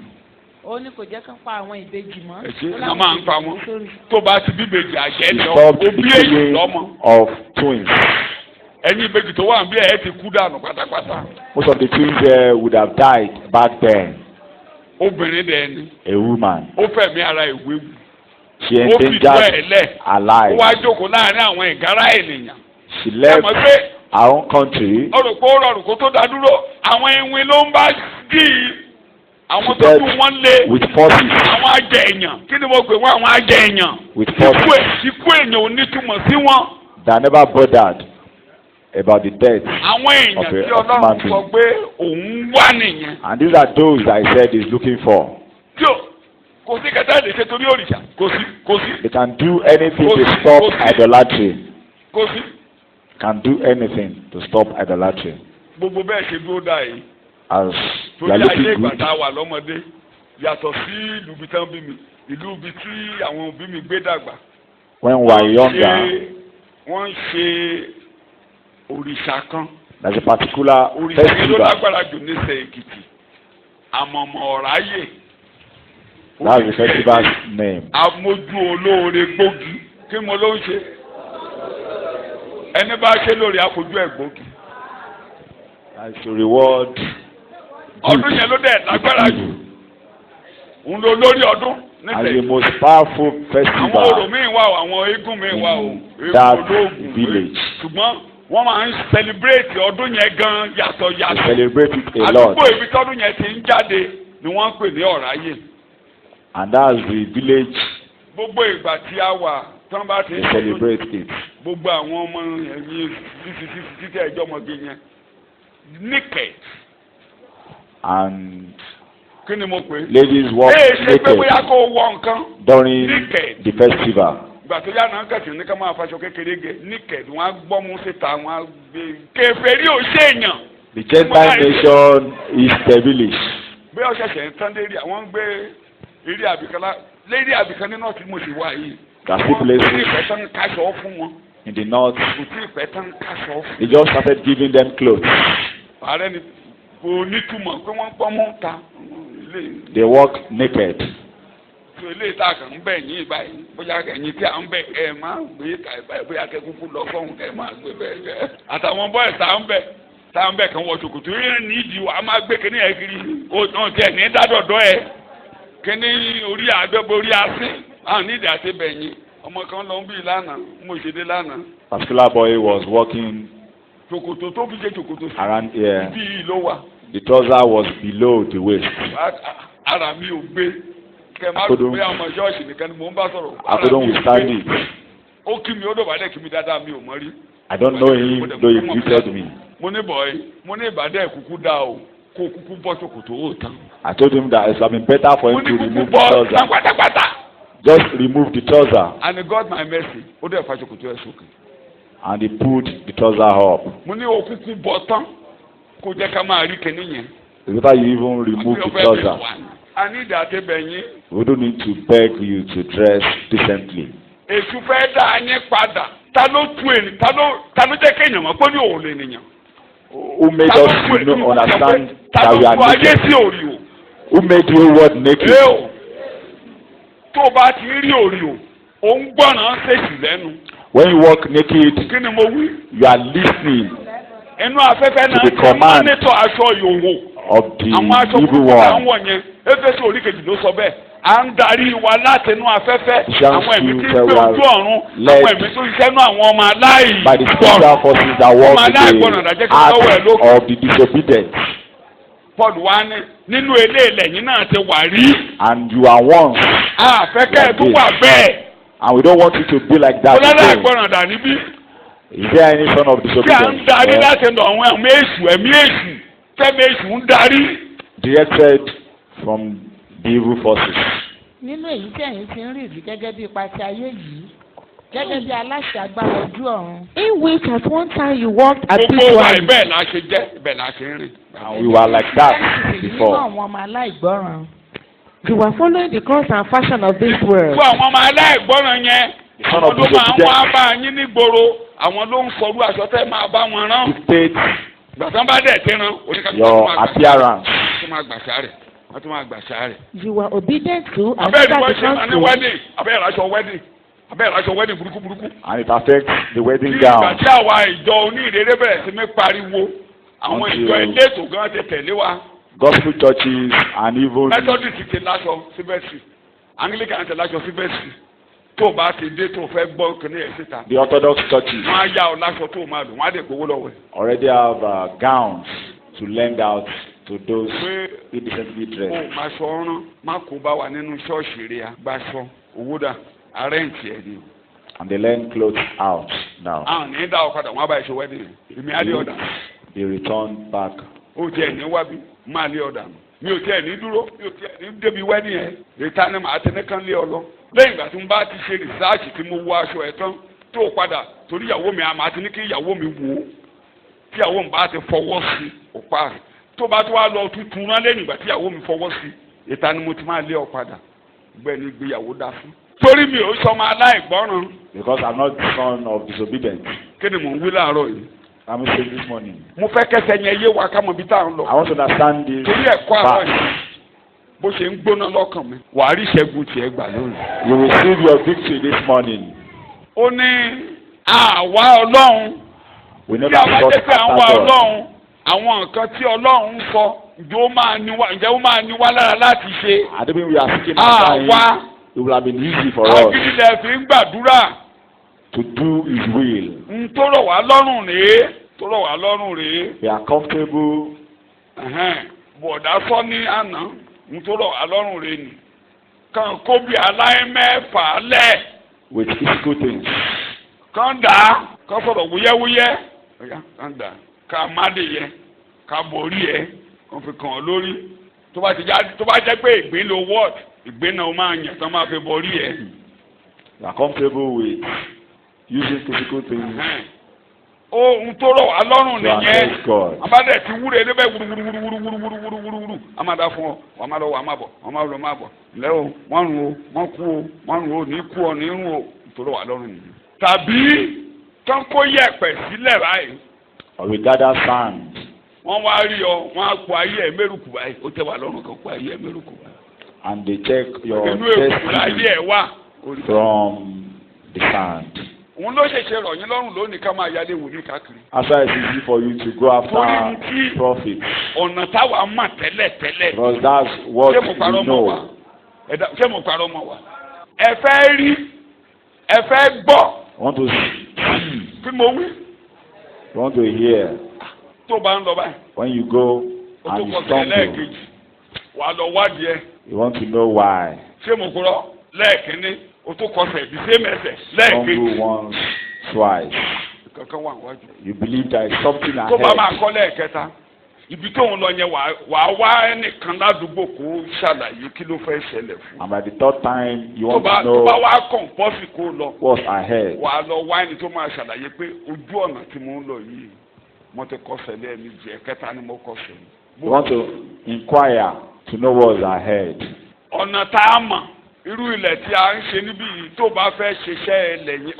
ó ní kò jẹ́ kán pa àwọn ìbejì mọ́. ẹ̀ṣẹ̀ náà máa ń pa wọn. tó bá ti bí ìbejì àṣẹ He lọ stopped òbí the èyí killing lọ́mọ. of twins. ẹ̀yin ìbejì tó wà ń bí ẹ̀ ti kú dànù pátápátá. Most of the twins there would have died back then. obìnrin dẹ̀ ni A woman. ó fẹ̀mí ara ìwé wù. She ó fi ìjọ ẹ̀ endangered lẹ̀. her ó life. wá jókòó láàrin àwọn ìgárá ènìyàn. She ẹ left mọ̀ pé her own country. ọ̀rọ̀ pé ó rọrùn kó tó dá dúró àwọn iwin ló ń bá dì í. àwọn She tó dead kú wọ́n lé with forces. àwọn ajẹ èèyàn kí ni mo pè wọ́n àwọn ajẹ èèyàn. With forces ikú èèyàn ò ní túmọ̀ sí wọn. that never bothered about the death. àwọn èèyàn Okay, tí of Ọlọ́run man sọ being. pé òun wá nìyẹn. And these are those that I said is looking for. tí o kò sí kẹtà lè ṣe torí òrìṣà kò sí They can do anything to stop idolatry. kò sí. Can do anything to stop idolatry. gbogbo bẹ́ẹ̀ ṣe dúró dá yìí As you are torí ayé looking ìgbà good, tá a wà lọ́mọdé yàtọ̀ sí ìlú ibi tán bí mi ìlú ibi tí àwọn òbí mi gbé dàgbà. when we were younger, wọ́n ń ṣe òrìṣà kan there's a particular òrìṣà yẹn ló festival. lágbára jù ní Ìṣẹ̀ Èkìtì àmọ̀mọ̀ ọ̀ráyè. That's the festival's name. amójú olóore gbógi kí mo ló ń ṣe ẹni bá ṣe lórí àfojú ẹ̀ gbógi. That's to reward ọdún yẹn ló dẹ̀ lágbára jù ń lo lórí ọdún as the nísìnyí. most powerful àwọn orò festival míì wà o àwọn eégún míì wà o eégún that olóògùn village. ṣùgbọ́n wọ́n máa ń celebrate ọdún yẹn gan yàtọ̀ They yàtọ̀. celebrate it a lot. àdúgbò ibi tọ́dún yẹn ti ń jáde ni wọ́n ń pè ní ọ̀ráyè. And that's the village gbogbo ìgbà tí a wà tán bá ti they ń ṣe celebrate it. gbogbo àwọn ọmọ ẹ̀yìn títí ẹjọ́ ọmọge yẹn naked And kí ni mo pè é. ladies walk ṣe pé bóyá naked kó o wọ nǹkan during naked. the festival. ìgbà tó yá náà kẹsì ní ká máa faṣọ kékeré gé naked wọn á gbọ́mú síta wọn á gbé kèfèrí ò ṣèèyàn. The Gentile nation is established. bí ó ṣẹ̀ṣẹ̀ ń tán lérí àwọn ń gbé eré àbíkan ní náà tí mo sì wá yìí. There are still kò tí places ìfẹ́ tán káṣọ fún wọn in the north. kò tí ìfẹ́ tán káṣọ fún. They just started giving them clothes. ààrẹ ni kò nítumọ̀ pé wọ́n gbọ́mú ta ilé. They walk naked. tó ilé ìta kan ń bẹ̀ yín báyìí bóyá ẹ̀yin tí à ń bẹ̀ ẹ̀ máa gbé báyìí bóyá kẹ́kúkú lọ fọ́hún ẹ̀ máa gbé bẹ́ẹ̀ bẹ́ẹ̀. àtàwọn bọ́ẹ̀ tá à ń bẹ̀ kan wọ ṣòkòtò yẹn nídìí wa a máa gbé kíní ẹ̀ kiri o náà tiẹ̀ ní dádọ̀dọ̀ ẹ̀ kíní orí àgbẹ̀bọ̀ orí asín àwọn nídìí àti bẹ̀yìn ọmọ kan lọ ń bí lánàá mo ṣe dé lánàá Particular boy was walking ṣòkòtò tó fi ṣe ṣòkòtò sí around here. ibi yìí ló wà The trouser was below the waist. ara mi ò gbé kẹ má Couldn't- gbé àwọn ṣọ́ọ̀ṣì nìkan ni mò ń bá sọ̀rọ̀ I couldn't withstand it. ó kí mi ó dọ̀bálẹ̀ kí mi dáadáa mi ò mọ̀ rí. I don't know him, though he greeted me. mo ní bọ̀ọ́yì mo ní ìbàdàn kúkú dá o kó kúkú bọ́ ṣòkòtò ó tán. I told him that it would have been better for mo him ní to kúkú remove the bọ́ tán trouser. pátápátá. Just remove the trouser. and God my mercy ó dẹ̀ fa ṣòkòtò ẹ̀ sókè. And he pulled the trouser up. mo ní o kúkú bọ́ tán kó jẹ́ ká máa rí kinní yẹn. It's better you even remove the trouser. a ní ìdá àtẹ̀bẹ̀yìn. We don't need to beg you to dress decently. èṣù fẹ́ dá a yín padà ta ló tu ènì ta ló jẹ́ kéèyàn mọ̀ pé ní òun lè nìyàn. Who made us to know, understand that we ta are ló tu ayé naked? sí òrì o. Who made you what naked? ẹ o tó o bá ti rí òrì o ò ń gbọ́ràn ṣèṣì lẹ́nu. When you walk naked, kí ni mo wí. you are listening inú afẹ́fẹ́ náà the command mọ́nítọ̀ aṣọ yòówó. of the àwọn aṣọ evil kúkú náà ń one. wọ̀ yẹn Éfésù oríkejì ló sọ bẹ́ẹ̀ à ń darí wa láti inú afẹ́fẹ́ Christian àwọn ẹ̀mí tí ń spirits gbé were ojú ọ̀run led àwọn ẹ̀mí tó ń ṣiṣẹ́ nú àwọn ọmọ by the spiritual aláìgbọràn. forces that work Ọmọ in aláìgbọràn the dájẹ́ kí wọ́n lọ́wọ́ ẹ̀ acts lókè. of the disobedient. Paul wá ní nínú eléyìí yín náà ti wà rí. And you are once, Àfẹ́kẹ́ tó wà bẹ́ẹ̀. and we don't want you to be like that Ọlọ́lá again. ìgbọràn dà níbí. Is there any son of Kí à ń disobedience? darí Yeah. láti ẹnu àwọn ẹ̀mí èṣù tẹ́mi èṣù ń darí. Directed from the evil forces. nínú èyí tí ẹ̀yin ti ń rí rí gẹ́gẹ́ bí ipa ti ayé yìí gẹ́gẹ́ bí aláṣẹ agbára ojú ọ̀run. In which at one time you walked Gbogbo wa habitually. bẹ́ẹ̀ la ṣe jẹ́ bẹ́ẹ̀ la ṣe ń rìn. And we were like that nínú before. àwọn ọmọ aláìgbọràn. You were following the course and fashion of this world. Fún àwọn ọmọ aláìgbọràn yẹn, Son àwọn of ló máa ń wá disobedience. bá yín nígboro, àwọn ló ń sọrú aṣọ tẹ́ máa bá wọn rán. Dictate Gbàtàn bá dẹ̀ ti rán, oníkàtúntà your appearance. tó máa gbàṣà rẹ̀, wọ́n tún máa gbàṣà rẹ̀. You were obedient to and Abẹ́rẹ́ under wọ́n the ṣe máa ní counsel. wedding, abẹ́rẹ́ aṣọ wedding burúkú. And it affects the Ní wedding ìgbà gown. tí àwa ìjọ oníhìrere bẹ̀rẹ̀ sí ní pariwo, àwọn Until- ìjọ elétò gan ti tẹ̀lé wa. Gospel churches and even Methodist ti láṣọ síbẹ̀sì, Anglican ti láṣọ síbẹ̀sì. Tó o bá ti dé tó o fẹ́ gbọ́ kìnìún ẹ̀ síta. the Orthodox churches Wọ́n á yá ọ láṣọ tó o máa lò, wọ́n á dẹ̀ gbowó lọ́wọ́ ẹ̀. already have gowns to lend out to those Pé indecently o dressed. máa sọ ọ́rán, má kó bá wa nínú ṣọ́ọ̀ṣì rẹ̀ á gbaṣọ, owó dà, àrẹ́ǹtì ẹ̀ ni. And they lend clothes out now. Àwọn ní dá ọ̀kadà, wọ́n á bá ẹ̀ ṣe wedding. Èmi á lé ọ̀dà. They return back. Ó tiẹ̀ ní wábí, máa lé ọ̀dà. Mi ò tiẹ̀ ní dúró, mi ò tiẹ̀ ní débi wedding ẹ̀. Ìta ni màá tẹ́lẹ̀ kan lé ọ lọ. Lẹ́yìn ìgbà tí mo bá ti ṣe rìsáàcì tí mo wọ aṣọ ẹ̀ tán, tó o padà torí ìyàwó mi àmà ti ní kí ìyàwó mi wò ó. Tí ìyàwó mi bá ti fọwọ́ sí ó pa. Tó bá tó wá lọ tuntun rán lẹ́yìn ìgbà tí ìyàwó mi fọwọ́ sí, ìta ni mo ti máa lé ọ padà. Gbẹ̀ni gbéyàwó dá fún. Torí mi ò sọmọ aláìgbọ́ràn. Because I'm not the son of disobedience. Kí ni mò ń wí láàárọ̀ yìí? I'm saying this morning. Mo fẹ́ kẹsẹ̀ yẹn yé wa ká mọ ibi tá à ń lọ. I want to understand this. Torí ẹ̀kọ́ àárọ̀ Back. yìí bó ṣe ń gbóná lọ́kàn mi. Wàá rí ìṣẹ́gun tiẹ̀ gbà lónìí. You will receive your victory this morning. Ó ní àwa Ọlọ́run. We Bí never a bá sought jẹ́ pé à ń wá after God. Ọlọ́run, àwọn nǹkan tí Ọlọ́run ń sọ, ǹjẹ́ ó máa ní wá lára láti ṣe? I don't mean we are seeking after him. Àwa It will have been easy for us àgídílẹ̀ fi ń gbàdúrà. to do his will. N tó rọ̀ wá lọ́rùn rèé. We are comfortable. Bọ̀dá sọ ní àná, n tó rọ̀ wá lọ́rùn rèé ni. Kàn kó bí aláìmẹ́fà lẹ̀. With physical things. Kàn dá, kàn sọ̀rọ̀ wúyẹ́wúyẹ́. Kàn dá, ká mádé yẹ, ká borí yẹ, kàn fi kàn ọ́ lórí. Tó bá jẹ́ pé ìgbín lo wọ́ọ̀d, ìgbín náà máa yàn tán máa fi borí yẹ. We are comfortable with using physical things Ohun tó rọ̀ wá lọ́rùn to nìyẹn. access God. Abádẹ̀ ti wúre níbẹ̀ wúruwúruwúruwúruwúruwúruwúruwúru. A máa dá fún ọ, wà á máa lọ, wà á máa bọ̀, wà á máa lọ, máa bọ̀. Ǹlẹ́ o, wọ́n rùn o, wọ́n kú o, wọ́n rùn o, ní kú ọ, ní rùn o. Tó rọ̀ wá lọ́rùn nìyẹn. Tàbí tán kó yẹ̀pẹ̀ sílẹ̀ báyìí. Or we gather sand. Wọ́n wá rí ọ, wọ́n á kó ayé ẹ̀ mẹ́rùkù báyìí. Ó tẹ́ wá lọ́rùn kan kó ayé ẹ̀ mẹ́rùkù báyìí. And they check your Inú èkó láyé destiny ẹ̀ wà. from the sand. Òun ló ṣẹ̀ṣẹ̀ rọ̀ yín lọ́rùn lónìí ká máa yálé wòlíì káàkiri. That's why it's easy for you to go after profit. Ọ̀nà táwa mọ̀ tẹ́lẹ̀. Because that's what Ṣé mo parọ́ you mọ́ wa? know. Ṣé mo parọ́ mọ́ wa? Ẹ fẹ́ rí, ẹ fẹ́ gbọ́, You want to see. bí mo wí, You want to hear. tó bá ń lọ báyìí, When you go ó tó and you kọsẹ̀ stumble, lẹ́ẹ̀kejì, wà á lọ wádìí ẹ. you want to know why. Ṣé mo kúrọ́? Lẹ́ẹ̀kínní, ó tó kọsẹ̀ ìdí sí mẹ́sẹ̀ lẹ́ẹ̀kejì. Stumble once, twice. Kankan wà wájú. You believe there is something Tó bá máa ahead. kọ́ lẹ́ẹ̀kẹta, ibi tó ń lọ yẹn wà á wá ẹnìkan ládùúgbò kó ṣàlàyé kí ló fẹ́ ṣẹlẹ̀ fún. And by the third time, you Tó want bá to know wá kọ̀ǹpọ́sì kó lọ. what's ahead. Wà á lọ wá ẹni tó máa ṣàlàyé pé ojú ọ̀nà tí mo ń lọ yìí mo ti kọsẹ̀ lẹ́ẹ̀mejì ẹ̀kẹta ni mo kọsẹ̀. You want to inquire to know what's ahead. Ọ̀nà tá a mọ̀ irú ilẹ̀ tí a ń ṣe níbí yìí tó bá fẹ́ ṣiṣẹ́ ẹlẹ́yìn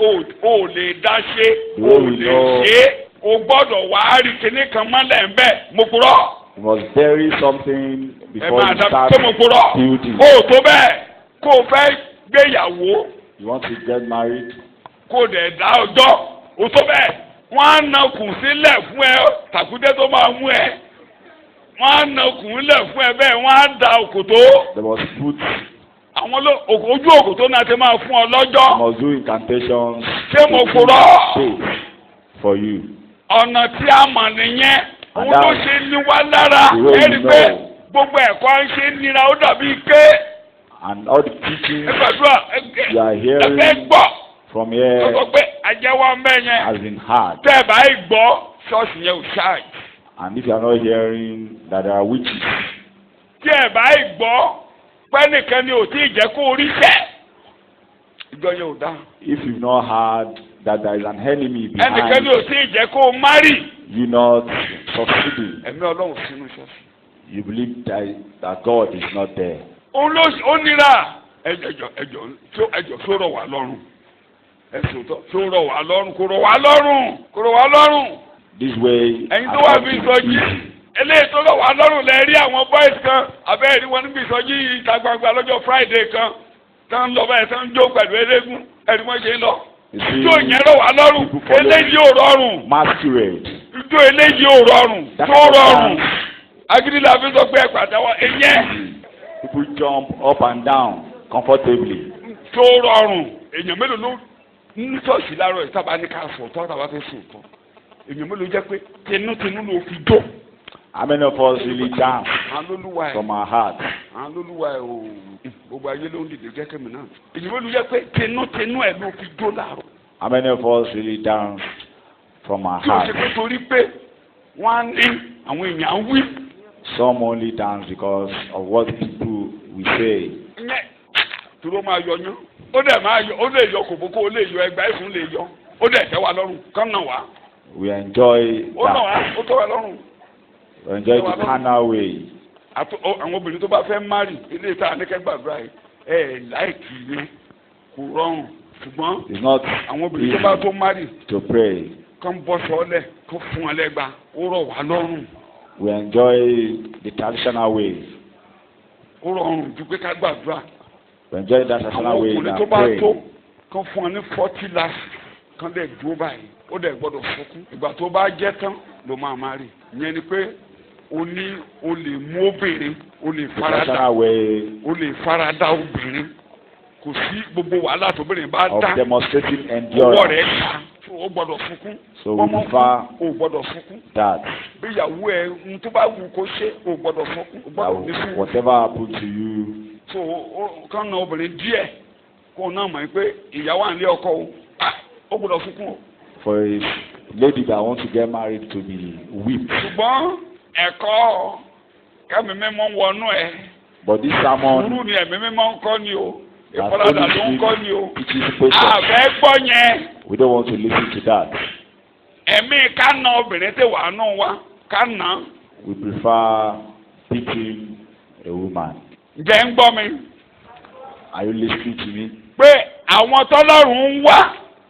ó lè dá ṣe ó lè ṣe é o gbọ́dọ̀ wá rí kinní kan mọ́lẹ̀ ń bẹ̀ mo kúrọ́. You must bury something Ẹ before máa you dá start pé mo kúrọ́ building. ó tó bẹ́ẹ̀ kó o fẹ́ gbéyàwó You want to get married. kó o dẹ̀ dá ọjọ́ ó tó bẹ́ẹ̀ wọ́n á na kùn sílẹ̀ fún ẹ tàkúté tó máa mú ẹ wọ́n á na kùn sílẹ̀ fún ẹ bẹ́ẹ̀ wọ́n á da òkòtó They must put àwọn ojú òkú tó náà ti máa fún ọ lọ́jọ́. must do incantations. ṣé mo kúrò? Faith for you. ọ̀nà tí a mọ̀ nìyẹn òun ló ṣe ní wá lára ẹni pé gbogbo ẹ̀kọ́ ń ṣe nira ó dàbí ké. And all the teachings ẹ gbàdúrà you are ẹ hearing gbọ́. from here ó sọ pé àjẹwọ́ mbẹ́ yẹn has been hard. tẹ́ ẹ bá yìí gbọ́ ṣọ́ọ̀ṣì yẹn ò ṣáàjì. And if you are not hearing that there are witches, tí ẹ bá yìí gbọ́ pẹ́nìkan ni ò tí ì jẹ́ kó rí sẹ́ ìjọ yẹn ò dá. if you've not heard that there is an enemy ẹnìkan behind ni ò tí ì jẹ́ kó márì. you not succeeding, ẹ̀mí ọlọ́run sínú ṣọ́ọ̀ṣì. you believe that God is not there. ó nira ẹjọ tó rọ̀ wá lọ́rùn ẹsùn tó rọ̀ wá lọ́rùn kò rọ̀ wá lọ́rùn. This way, ẹ̀yin tó wà bí ìsọjí eléyìí tó rọ̀ wá lọ́rùn lẹ rí àwọn boys kan abẹ́rẹ́ wọn níbi ìsọjí ìta gbangba lọ́jọ́ Friday kan tán lọ báyìí tán jó pẹ̀lú eléégún ẹ̀rí wọ́n ṣe lọ. ijó yẹn rọ̀ wá lọ́rùn eléyìí ò rọrùn. masquerade. ijó eléyìí ò rọrùn tó rọrùn agídí la fi sọ pé ẹ pàtẹ́wọ́ ẹ̀yẹ́. People jump up and down comfortably. tó rọrùn èèyàn mélòó ló ní ṣọ́ọ̀ṣì láàárọ̀ ìsábà ní ká sòótọ́ tàbá fẹ́ sòótọ́ èèyàn mélòó jẹ́ pé tinútinú ló fi jó. How many of us really dance Hallelujah. from our hearts? Hallelujah o gbogbo ayé ló ń dìde jẹ́ kẹ́mi náà èèyàn mélòó jẹ́ pé tinútinú ẹ̀ ló fi jó láàárọ̀. How many of us really dance from our tí o ṣe hearts? pé torí pé wọ́n á ní àwọn èèyàn wí. Some only dance because of what people will say. Turo máa yọ yán ó dẹ̀ máa yọ ó lè yọ kòbókó ó lè yọ ẹgbàá ìfún lè yọ ó dẹ̀ tẹ́ wa lọ́rùn kán nà wá. We enjoy ó nà wá that. ó tẹ́ wa lọ́rùn. We enjoy the carnal way. àwọn obìnrin tó bá fẹ́ márì ilé ìta àníkẹ́gbàdúrà ẹ̀ láìkì yẹn kò rọrùn ṣùgbọ́n It's not àwọn obìnrin tó bá tó márì to pray. kán bọ́ sọ́ọ́lẹ̀ kán fún wọn lẹ́gba ó rọ̀ wá lọ́rùn. We enjoy the traditional way. ó rọrùn ju pé ká gbàdúrà. We enjoy that àwọn traditional way ọkùnrin tó than bá tó praying. kán fún wọn ní 40 láṣì kán dẹ̀ dúró báyìí ó dẹ̀ gbọ́dọ̀ fọkún ìgbà tó bá jẹ́ tán ló máa má rí ìyẹn ni pé o lè mú obìnrin o lè The farada traditional way o lè farada obìnrin kò sí gbogbo wàhálà tóbìnrin bá of dá demonstrating ọwọ́ endurance. rẹ̀ ta o gbọ́dọ̀ fọkún So we prefer o gbọ́dọ̀ fọkún that. bí ìyàwó ẹ ń tó bá wù kó ṣe o gbọ́dọ̀ fọkún o gbọ́dọ̀ ní That fún whatever happens to you, so kán na obìnrin díẹ̀ kó o náà mọ̀ pé ìyàwó à ń lé ọkọ o gbọ́dọ̀ fọkún o. for a lady that wants to get married to be whipped. ṣùgbọ́n ẹ̀kọ́ kẹ́mi mímọ́ wọnú ẹ̀ But this sermon sùúrù ni ẹ̀mí mímọ́ ń kọ́ ni o has ìfaradà ló ń kọ́ ni o only teaches patience. àfẹ́ gbọ́ yẹn We don't want to listen to that. ẹ̀mí ká na obìnrin tí wàá nù wá ká nà. We prefer beating a woman. ǹjẹ́ ń gbọ́ mi Are you listening to me? pé àwọn tọ́lọ́run ń wá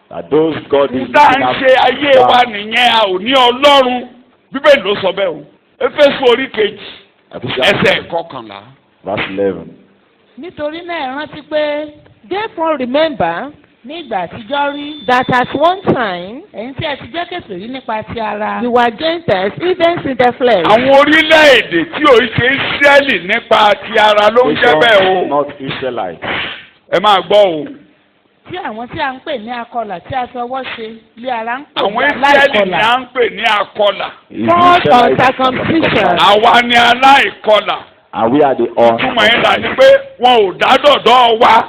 That those God is tá à ń looking ṣe ayé wa after. nìyẹn a ò ní ọlọ́run bíbélì ló sọ bẹ́ẹ̀ o Éfésù orí kejì ẹsẹ̀ kọkànlá. Verse 11. nítorí náà ẹ rántí pé Therefore remember ní ìgbà àtijọ́ rí that at one time ẹ̀yin tí ẹ ti jẹ́ kèfèrí nípa ti ara you were Gentiles, even in the flesh. àwọn orílẹ̀-èdè tí ò ń ṣe Ísírẹ́lì nípa ti ara ló ń jẹ́ bẹ́ẹ̀ o. Not Israelites. ẹ máa gbọ́ o. tí àwọn tí a ń pè ní akọlà tí a fi ọwọ́ ṣe lé ara ń pè àwọn ní Ísírẹ́lì ni aláìkọlà à ń pè ní akọlà. Called uncircumcision. àwa ni aláìkọlà. And we are the túmọ̀ yín là ní uncircumcised. pé wọn ò dá dọ̀dọ̀ wa.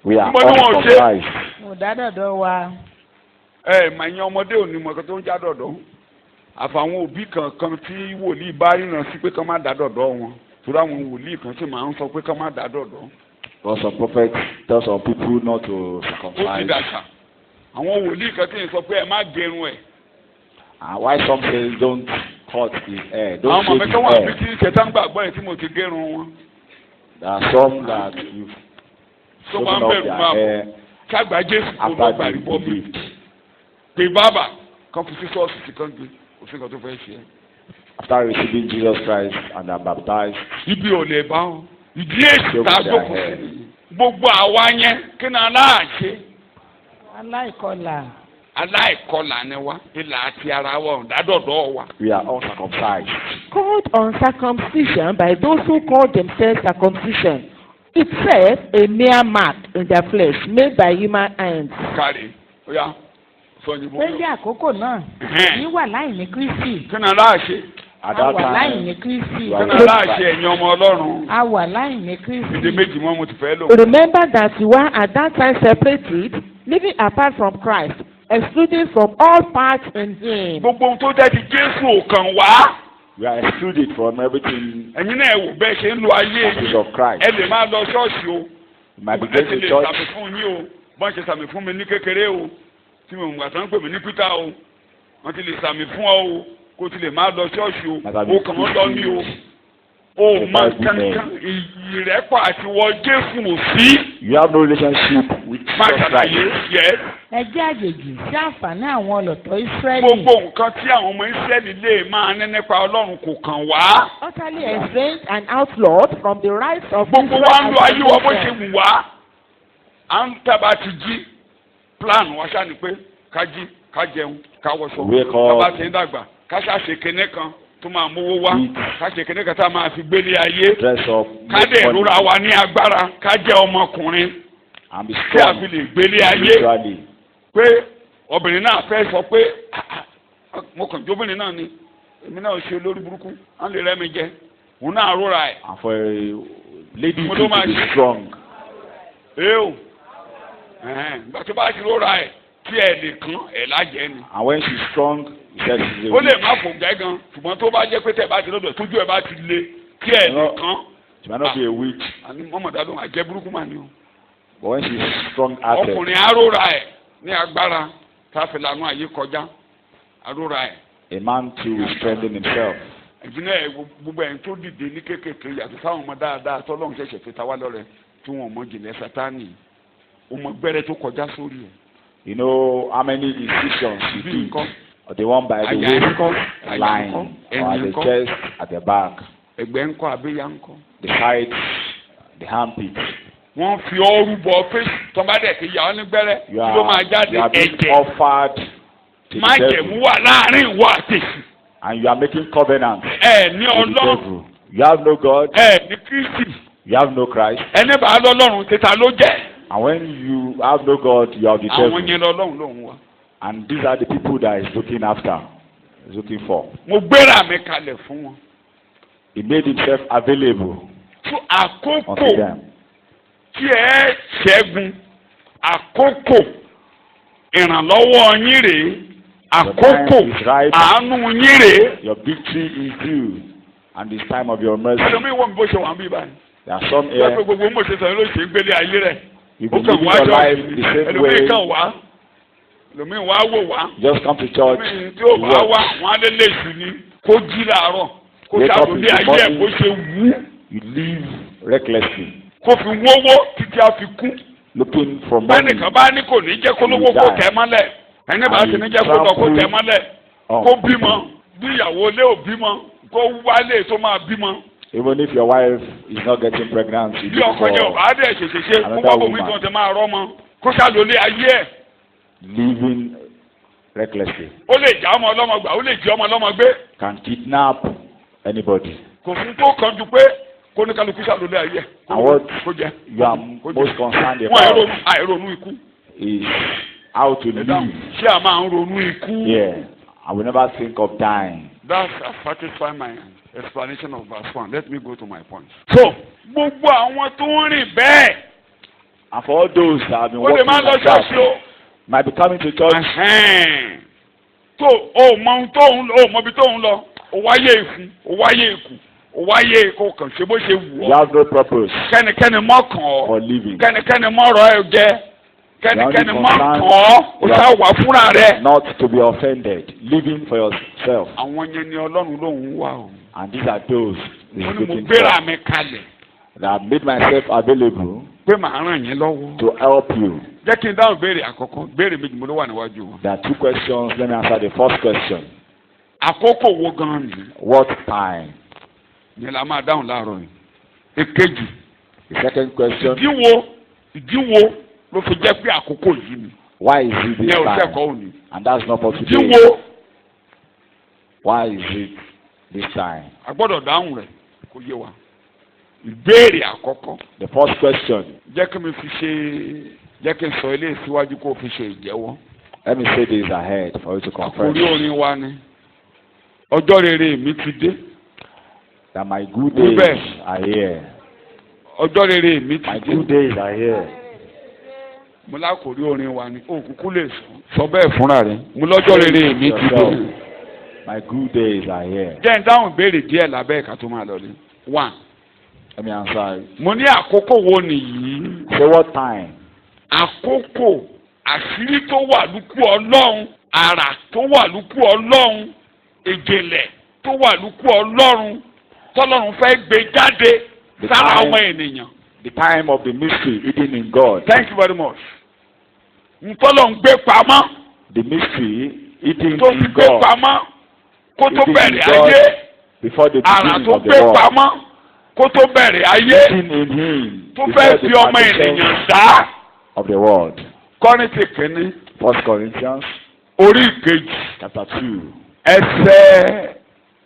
We are Mo ní wọn ò ṣe. uncircumcised. mo dá dọ̀dọ̀ wa ẹ mà yín ọmọdé òní mọ̀ tó ń já dọ̀dọ̀ àfàwọn òbí kankan tí wòlíì bá ríran sí pé kán má dá dọ̀dọ̀ wọn torí àwọn wòlíì kan sì máa ń sọ pé kán má dá dọ̀dọ̀. Because some prophets tell some people not to ó ti circumcise. dàgbà àwọn wòlíì kan tí ń sọ pé ẹ má gẹrun ẹ̀. And why some say don't cut his hair, àwọn don't ọmọ mi shave kan wà bí his hair. tí ṣẹ̀tàn gbàgbọ́ ẹ̀ tí mo ti gẹrun wọn. There are some that you've tó taken máa ń off bẹ̀rù their máa bọ̀ hair kágbá Jésù kó after bọ́ gbàrí they bọ́ mi. believed. pé bàbá kan fi sí ṣọ́ọ̀ṣì tí kan gbé òfin kan tó fẹ́ ṣe é. After receiving Jesus Christ and are baptized, ibi ò lè bá wọn ìdí èsì tá a They jókòó will sí nìyí. gbogbo àwa yẹn kí ni aláàṣẹ aláìkọlà aláìkọlà ni wa ìlà àti ara wa ọ̀dádọ̀dọ̀ wa. we are uncircumcised. Called uncircumcision by those who call themselves circumcision, itself a mere mark in the flesh made by human hands. kárí ó yá sọ òyìnbó. pé ní àkókò náà èyí wà láì ní Kristi. kí ni aláàṣẹ. At a that wà láì time, ní Kristi. you kí are ni aláàṣẹ ẹ̀yin ọmọ Ọlọ́run. a wà láì ní ìdè Kristi. méjì mọ́ mo ti fẹ́ lò. Remember that you were at that time separated, living apart from Christ, excluded from all parts in Him. gbogbo ohun tó jẹ́ ti Jésù ò kàn wá. we are excluded from everything ẹ̀yin náà wò bẹ́ẹ̀ ṣe ń lo ayé that is yìí. of Christ. ẹ lè máa lọ ṣọ́ọ̀ṣì o. You might be ẹ going ti to lè church. sàmì fún yín o. bọ́n ṣe sàmì fún mi ní kékeré o. tí mo gbà tán pè mí ní Peter o. wọ́n ti lè sàmì fún ọ o. kó o ti lè máa lọ ṣọ́ọ̀ṣì o. o kàn ń lọ ní o. o mọ kankan ìrẹ́pọ̀ àti wọ Jésù ò sí. You have no relationship with máa Jesus ṣàlàyé Christ. yẹ. ẹ jẹ́ àjèjì sí àǹfààní àwọn ọlọ́tọ̀ Ísírẹ́lì. gbogbo nǹkan tí àwọn ọmọ Ísírẹ́lì lè máa ní nípa Ọlọ́run kò kàn wá. Utterly estranged and outlawed from the rights of gbogbo wa ń lo ayé wa bó ṣe salvation. wù wá. à ń tàbá ti jí plan wa ṣáà ni pé ká jí ká jẹun ká wọṣọ. Wake up. tàbá ti ń dàgbà ká ṣàṣe kinní kan tó máa mówó wá. Eat. ká ṣe kinní kan tá a máa fi gbélé ayé. Dress up. ká make dẹ̀ money, rúra wa ní agbára ká jẹ́ ọmọkùnrin and be tí a fi strong lè gbélé ayé. spiritually. pé obìnrin náà fẹ́ sọ pé mo kàn jóbìnrin náà ni èmi náà ṣe lórí burúkú á lè rẹ́ mi jẹ òun náà rúra ẹ̀. And for a lady Mo to ló máa be ṣe. strong. Eo ìgbà tó bá ti rọra ẹ̀ tí ẹ̀ lè kán ẹ̀ lájẹ́ ni. And when she's strong, he says she's a ó lè witch. má fò gẹ́ gan ṣùgbọ́n tó bá jẹ́ pé tẹ̀ bá ti lọ́dọ̀ tójú ẹ̀ bá ti le tí ẹ̀ lè kán. She might not be a witch, àní mọ́mọ́dá ló máa jẹ́ burúkú mà ní o. but when she's strong-hearted, ọkùnrin aróra ẹ̀ ní agbára táfi lànà àyè kọjá aróra ẹ̀. a man too will strengthen himself. ìdílé ẹ̀ gbogbo ẹ̀ tó dìde ní kékèké yàtọ̀ sáwọn ọmọ dáadáa tọ́lọ́run ṣẹ̀ṣẹ̀ fi ta wá lọ́rẹ tí wọ́n mọ jìnlẹ̀ Sátánì ọmọ gbẹ́rẹ́ tó kọjá sórí ẹ̀. You know how many incisions you bí did? nǹkan Or the one by the àyà waist ńkọ́ àyà line, ńkọ́ or at ẹ̀yìn the ńkọ́ chest, at the back, ẹ̀gbẹ́ ńkọ́ àbíyá ńkọ́. the sides, the armpits. wọ́n fi ọrù bọ̀ fèsì tọ́mádẹ̀ kì í yà ọ́ ní gbẹ́rẹ́ You kí ló máa jáde you are being ẹ̀jẹ̀ offered to má the jẹ̀mú devil, wà láàrin ìwọ àtẹ̀sí. and you are making covenants ẹ ní with the Ọlọ́run devil. You have no God, ẹ ní Kristi you have no Christ, ẹni bá lọ́lọ́run títa ló jẹ́ and when you have no God, you have the àwọn devil. yẹn lọ́lọ́run lòun wa. And these are the people that he's looking after, he's looking for. mo gbéra mi kalẹ̀ fún wọn. He made himself available fún àkókò unto them. tí ẹ ṣẹ́gun àkókò ìrànlọ́wọ́ yín rèé àkókò àánú yín rèé. Your victory is due, and it's time of your mercy. ẹlòmíì wọ́n mi bó ṣe wà ń bí báyìí. There are some wọ́n pe here, gbogbo mo ṣe sọ ló ṣe ń gbélé ayé rẹ̀. you've ó been kàn living wá your life jọ́ọ̀sì the same ẹlòmíì way. kàn wá ẹlòmíì wá wò wá. Just come to church, ẹlòmíì tí ó bá wá wọn á lé léṣu ni kó jí làárọ̀ kó Wake up ṣàlùlé in the ayé ẹ̀ morning. bó ṣe wú you live recklessly, kó fi wówó títí a fi kú. looking for money bẹ́ẹ̀nìkan bá ní kò ní jẹ́ kó lówó kó tẹ̀ mọ́lẹ̀ ẹni bá ti ní jẹ́ kó lọ kó tẹ̀ mọ́lẹ̀ kó on. bímọ bí ìyàwó ilé ò bímọ kó wálé tó máa bímọ Even if your wife is not getting pregnant, you bí look ọkọ yẹn ò for bá dẹ̀ ṣèṣeṣe kó another wá bòmí woman. tó ti máa rọ́mọ kó ṣàlùlé ayé ẹ̀. living recklessly. ó lè já ọmọ ọlọ́mọ gbà ó lè jí ọmọ ọlọ́mọ gbé Can kidnap anybody. kò fún tó kàn ju pé kó ní kálukú ṣàlùlé ayé ẹ̀ And what kó jẹ you are kó most jẹ concerned wọn about àìronú ikú is how to ẹ dáhùn live. ṣé a máa ń ronú ikú. Yeah, I will never think of dying. That's satisfy my explanation of verse 1. Let me go to my point. So, gbogbo àwọn tó ń rìn bẹ́ẹ̀ And for all those that have been ó lè working máa lọ like ṣọ́ọ̀ṣì that, o. might be coming to church. Ẹ̀hẹ́n. tó o mọ ohun tó ń lọ o mọ ibi tó ń lọ o wáyé ìfún o wáyé ìkù o wáyé kó kàn ṣe bó ṣe wù You ọ́ have no purpose kẹ́nikẹ́ni mọ́ kàn ọ́ for living. kẹ́nikẹ́ni mọ́ ọ̀rọ̀ ẹ jẹ́ kẹ́nikẹ́ni You are mọ́ only kàn concerned- ọ́ o ṣá wà fúnra rẹ̀. Not to be offended, living for yourself. àwọn yẹn ni Ọlọ́run lòun wà o. And these are those he's mo ní mo looking gbéra for. mi kalẹ̀ That have made myself available pé màá ràn yín lọ́wọ́. to help you. jẹ́ kí n dáhùn béèrè àkọ́kọ́ béèrè méjì mo ló wà níwájú wọn. There are two questions. Let me answer the first question. àkókò wo gan-an ni What time? ni la máa dáhùn láàárọ̀ yìí. èkejì The second question. ìdí wo ló fi jẹ́ pé àkókò yìí ni. Why is it this ìyẹn ò time? sẹ́kọ̀ọ́ òní. And that's not for ìdí today. wo Why is it this time? a gbọ́dọ̀ dáhùn rẹ̀ kó yé wa. ìbéèrè àkọ́kọ́. The first question. Jẹ́ kí n sọ ilé ìsíwájú kó o fi ṣe ìjẹ́wọ́. Let me say this ahead for you to confess. Àkórí orin wa ni ọjọ́ rere mi ti dé. That my good days are here. Ọjọ́ rere mi ti My dé. good days are here. Mo lákòrí orin wa ni òkùnkùn lè sọ bẹ́ẹ̀ fúnra rẹ̀. Mo lọ́jọ́ rere mi ti dé. My good days are here. Jẹ́ ń dáhùn ìbéèrè díẹ̀ lábẹ́ ẹ̀ka tó máa lọ ní. 1. Let me answer. Mo ní àkókò wo nìyí? Say what time? Àkókò àṣírí tó wà lúkú Ọlọ́run, àrà tó wà lúkú Ọlọ́run, ìjìnlẹ̀ tó wà lúkú Ọlọ́run, tọ́lọ́run fẹ́ gbé jáde sára ọmọ ènìyàn. The time of the mystery hidden in God. Thank you very much. Ntọ́lọ́run gbé pamọ́. The mystery hidden Tó fi in gbé God. pamọ́ kó tó Hidden in bẹ̀rẹ̀ God ayé. before the Àrà beginning tó of the gbé world. pamọ́ kó tó bẹ̀rẹ̀ ayé. Hidden in Him Tó before fẹ́ the fi ọmọ foundation ènìyàn dá. of the world. Kọ́ríńtì kìíní 1 Corinthians orí ìkejì chapter 2 ẹsẹ̀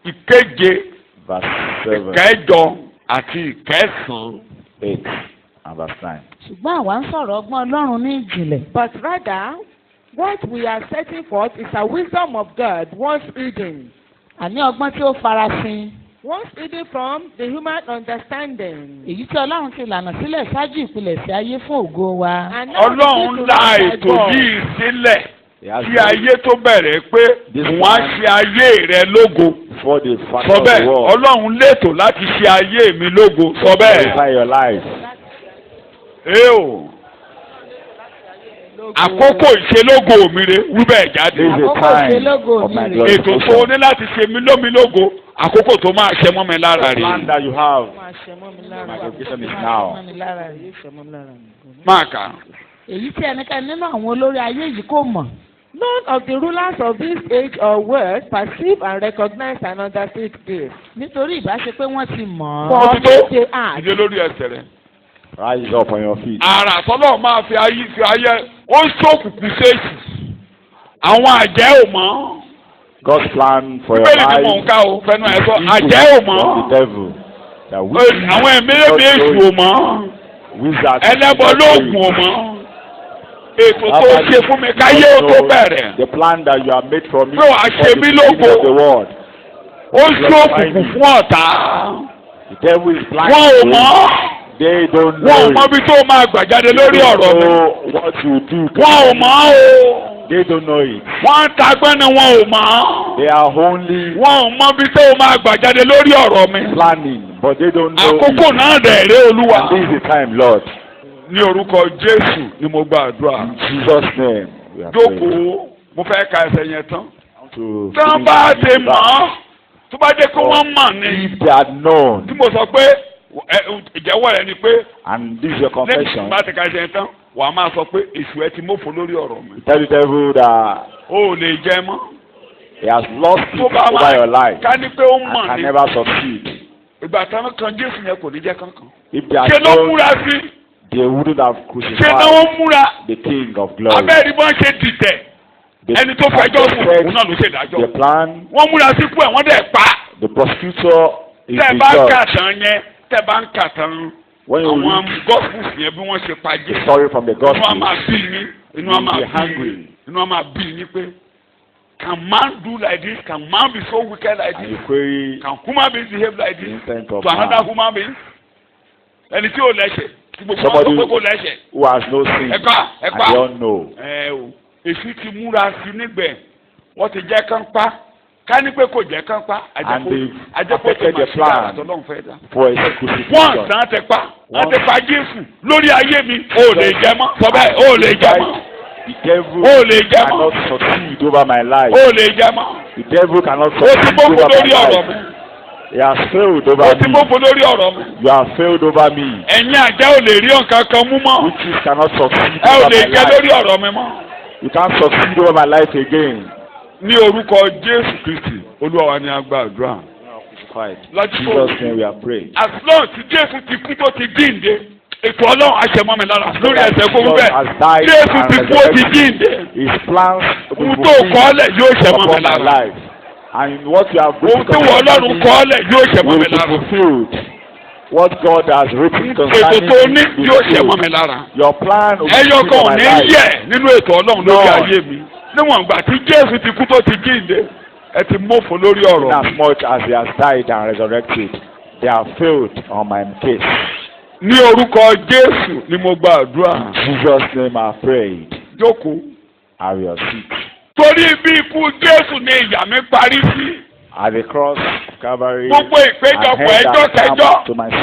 ìkeje verse 7, ìkẹjọ àti ìkẹsàn-án. 8 and verse 9. ṣùgbọ́n àwa ń sọ̀rọ̀ ọgbọ́n Ọlọ́run ní ìjìnlẹ̀. But rather, what we are setting forth is a wisdom of God once hidden. Àní ọgbọ́n tí ó farasin. Once hidden from the human understanding. Èyí tí Ọlọ́run ti lànà sílẹ̀ ṣáájú ìpilẹ̀ṣẹ̀ ayé fún ògo wa. And now Ọlọ́run the la people ètò of God. yìí sílẹ̀ He has kí ayé tó bẹ̀rẹ̀ pé This wọ́n á man- ṣe ayé rẹ lógo. before the Sọ foundation of bẹ́ẹ̀ the world. Ọlọ́run létò láti ṣe ayé mi lógo. Sọ bẹ́ẹ̀. Glorify your life. O àkókò ìṣelógo mi re wí bẹ́ẹ̀ jáde. This is the Àkókò time ìṣelógo of my mi rè. Ètò tó o glorification. ní láti ṣe mí lógo àkókò tó máa ṣe mọ́ mi lára The plan rè. that you have. Máa ṣe mọ́ mi lára. My glorification is Máa now. ṣe mọ́ mi lára rè. Yóò ṣe mọ́ mi lára rè. Máa kà. Èyí tí ẹnikẹ́ni nínú àwọn olórí ayé yìí kò mọ̀. None of the rulers of this age or world perceive and recognize and understand this. Nítorí ìbáṣe pé wọ́n ti mọ̀ ọ́. For Ó ti tó. they are. Ìdí lórí ẹsẹ̀ rẹ̀. Rise up on your feet. Àrà tọ́lọ́ máa fi ayé ó ń ṣòkùnkùn séèsì. Àwọn àjẹ́ ò mọ̀. God's plan for your Bíbélì ni mò ń life. ká o fẹnu ẹ̀ sọ àjẹ́ ò mọ̀. From the devil. That we Àwọn ẹ̀mí èṣù ò mọ̀. wizards. Ẹlẹ́bọ lóògùn ò mọ̀. Ètò tó ṣe fún mi káyé ó tó bẹ̀rẹ̀. The plan that you have made for me Pé wàá ṣe mí beginning lógo. of the world. Ó ṣòkùnkùn fún ọ̀tá. The devil is blind. Wọ́n ò to mọ̀. it. They don't Wọ́n ò know. mọ̀ bí tó máa gbàjáde lórí They ọ̀rọ̀ don't mi. know what you do. Wọ́n ò mọ̀ o. They don't know it. Wọ́n ń tagbọ́n ni wọn ò mọ̀. They are only Wọ́n ò mọ̀ bí tó máa gbàjáde lórí ọ̀rọ̀ mi. planning, but they don't know Àkókò it. náà dẹ̀ ré Olúwa. And this is the time, Lord. Ní orúkọ Jésù ni mo gbàdúrà. In Jesus' name, we are praying. Jókòó, mo fẹ́ ka ẹsẹ̀ yẹn tán. To Tí wọ́n bá ṣe mọ̀ ọ́, tó bá jẹ́ kó wọ́n mọ̀ ni. if they had known, Tí mo sọ pé ìjẹ́wọ́ rẹ ni pé and this is your lẹ́yìn tí confession, mo bá ti ka ẹsẹ̀ yẹn tán, wà á máa sọ pé èṣù ẹ ti mófo lórí ọ̀rọ̀ mi. tell the devil that O ò lè jẹ mọ́. he has lost it Tó bá over your life ká ní pé ó and mọ̀ can ni. never succeed. Ìgbà táwọn kan Jésù yẹn kò ní jẹ́ kankan. If they had Ṣé ló known, múra sí? they wouldn't have Ṣé náà crucified ó múra? the King of glory. Abẹ́rẹ́ bọ́n ṣe dìtẹ̀. The Ẹni tó fẹjọ́ sùn, òun náà ló ṣe the ìdájọ́. plan, Wọ́n múra sí kú ẹ̀ wọ́n dẹ̀ pa. the prosecutor is Tẹ́ the bá ń kà judge. tán yẹn, tẹ́ bá ń kà tán When you àwọn read gospels yẹn bí wọ́n ṣe pa the Jésù. story from the Inú wa gospel, máa bí yín. Inú wa you máa will be bí hungry. yín. Inú wa máa bí yín pé can man do like this? Can man be so wicked like and this? you query Can human beings behave like the this intent of to another man human being? Ẹni tí ò lẹ́sẹ̀, tí gbogbo wọn Somebody- tó kókó lẹ́sẹ̀. who has no sin Ẹ̀ka and ẹ̀ka. they don't know. Ẹ o, èsì ti múra sí nígbẹ̀, wọ́n ti jẹ́ kán pa. Ká ní pé kò jẹ́ kán pa, And they've àjẹpọ̀ perfected tó the plan Ọlọ́run fẹ́ dá. for a Wọ́n crucifixion. sàn ti pa, wọ́n ti pa Jésù lórí ayé mi, o ò lè jẹ mọ́, sọ bẹ́ẹ̀, o ò lè jẹ mọ́, The devil o ò lè jẹ mọ́, cannot succeed over my life. o ò lè jẹ mọ́. The devil cannot O ti succeed gbógun over lórí my ọ̀rọ̀ mi, life. He has failed o over ti me. gbógun lórí ọ̀rọ̀ mi. You have failed over me. Ẹ̀yin àjẹ́ ò lè rí nǹkan kan mú mọ́, Witches cannot succeed ẹ ò over lè my jẹ life. lórí ọ̀rọ̀ mi mọ́. You can't succeed over my life again. Ní orúkọ Jésù Kristi, Olúwa wa ni a gba àdúrà. Fight. Lord In Jesus' name we are praying. As long tí Jésù ti kú tó ti jíǹde, ètò Ọlọ́run àṣẹmọ́ mi lára lórí ẹsẹ̀ fún mi bẹ́ẹ̀. Jésù ti kú ó ti jíǹde. His plans will Ohun be tó kọ́ fulfilled ọ́lẹ̀ yóò ṣẹmọ́ mi upon my lára. life. And what you have Ohun tó wọ Ọlọ́run kọ́ ọ́lẹ̀ yóò ṣẹmọ́ will mi be lára. fulfilled. What God has written ètò concerning tó ní you yóò will ṣe mọ́ do. mi lára. Your plan will be ẹyọ kan for ò my ní life. yẹ̀ nínú ètò Ọlọ́run lórí ayé mi níwọ̀n ìgbà tí Jésù ti kú tó ti jíǹde ẹ ti mófo lórí In ọ̀rọ̀ as much as he has died and resurrected, they have failed on my case. ní orúkọ Jésù ni mo gba àdúrà. In Jesus' name I prayed. Jókòó. Have your seat. torí bí ikú Jésù ni ìyà mi parí sí. At the cross of Calvary, gbogbo ìpéjọpọ̀ ẹjọ́ kẹjọ́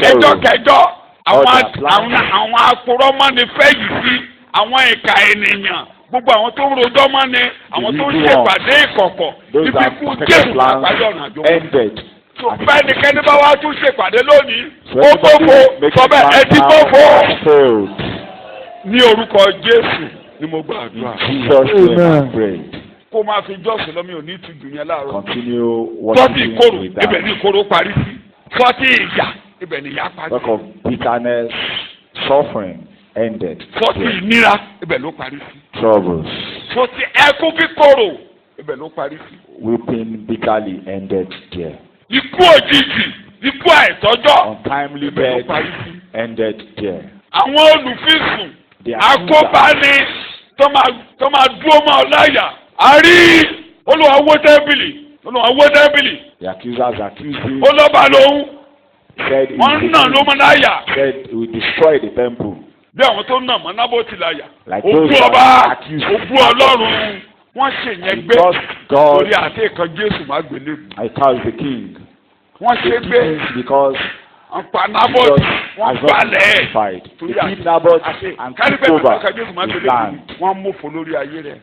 ẹjọ́ kẹjọ́ àwọn àpòrọ́mọ́nifẹ́ yìí sí àwọn ìka ènìyàn gbogbo àwọn tó ń rojọ́ mọ́ ni àwọn tó ń ṣèpàdé ìkọ̀kọ̀ those ibi are ikú perfect Jésù plans àpájọ ọ̀nà àjò. ended. fẹ́nikẹ́ni bá wá tún ṣèpàdé lónìí So ó gbófo everybody makes sọ bẹ́ẹ̀ ẹ ti gbófo. failed. ní orúkọ Jésù ni mo gbàdúrà. Jesus' name I prayed. kó máa fi jọ́sìn lọ́mí ò ní ìtújú yẹn láàárọ̀. Continue sọ́ọ̀tì working ìkorò with ibẹ̀ ni that. ìkorò parí sí sọ́ọ̀tì ìyà ibẹ̀ ni ìyà parí Talk sí of bitterness, suffering ended. sọ́ọ̀tì ìnira ibẹ̀ ló parí sí Troubles, sọ́ọ̀tì ẹkún kíkorò ibẹ̀ ló parí sí. weeping bitterly ended there. ikú òjijì ikú àìtọ́jọ́ Untimely ibẹ̀ ló death parí sí. ended there. àwọn olùfisùn The àkóbáni tó máa dúró mọ́ ọ láyà. a rí Olúwa wó tẹ́ḿpìlì The accusers accused him. olọ́ba lòun Said he wọ́n nà ló mọ́ láyà. said he will destroy the temple. bí àwọn tó nà mọ́ Nábótì láyà. Like òkú those that ọba accused òkú Ọlọ́run wọ́n ṣèyẹn gbé Because God, torí àti ìkan Jésù má gbélé. I call the king. wọ́n ṣe gbé Because wọ́n pa Nábótì wọ́n has not gbalẹ̀ justified. To torí keep Naboth and kárí take bẹ́ẹ̀ over kan Jésù má his gbélé land. wọ́n mọ̀fọ́ lórí ayé rẹ̀.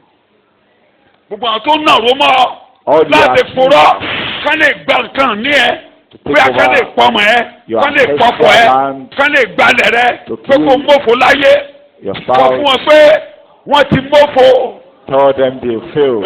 gbogbo àwọn tó nà ró mọ́ All the láti accused purọ́ kán lè gba nǹkan ní ẹ to pé take kán lè over pọmọ ẹ your kán lè pọpọ ẹ ancestral land, kán lè gbalẹ̀ rẹ to pé kó kill mọ̀fọ́ láyé your sọ fún spouse. wọn pé wọ́n ti mọ̀fọ́. Tell them they failed.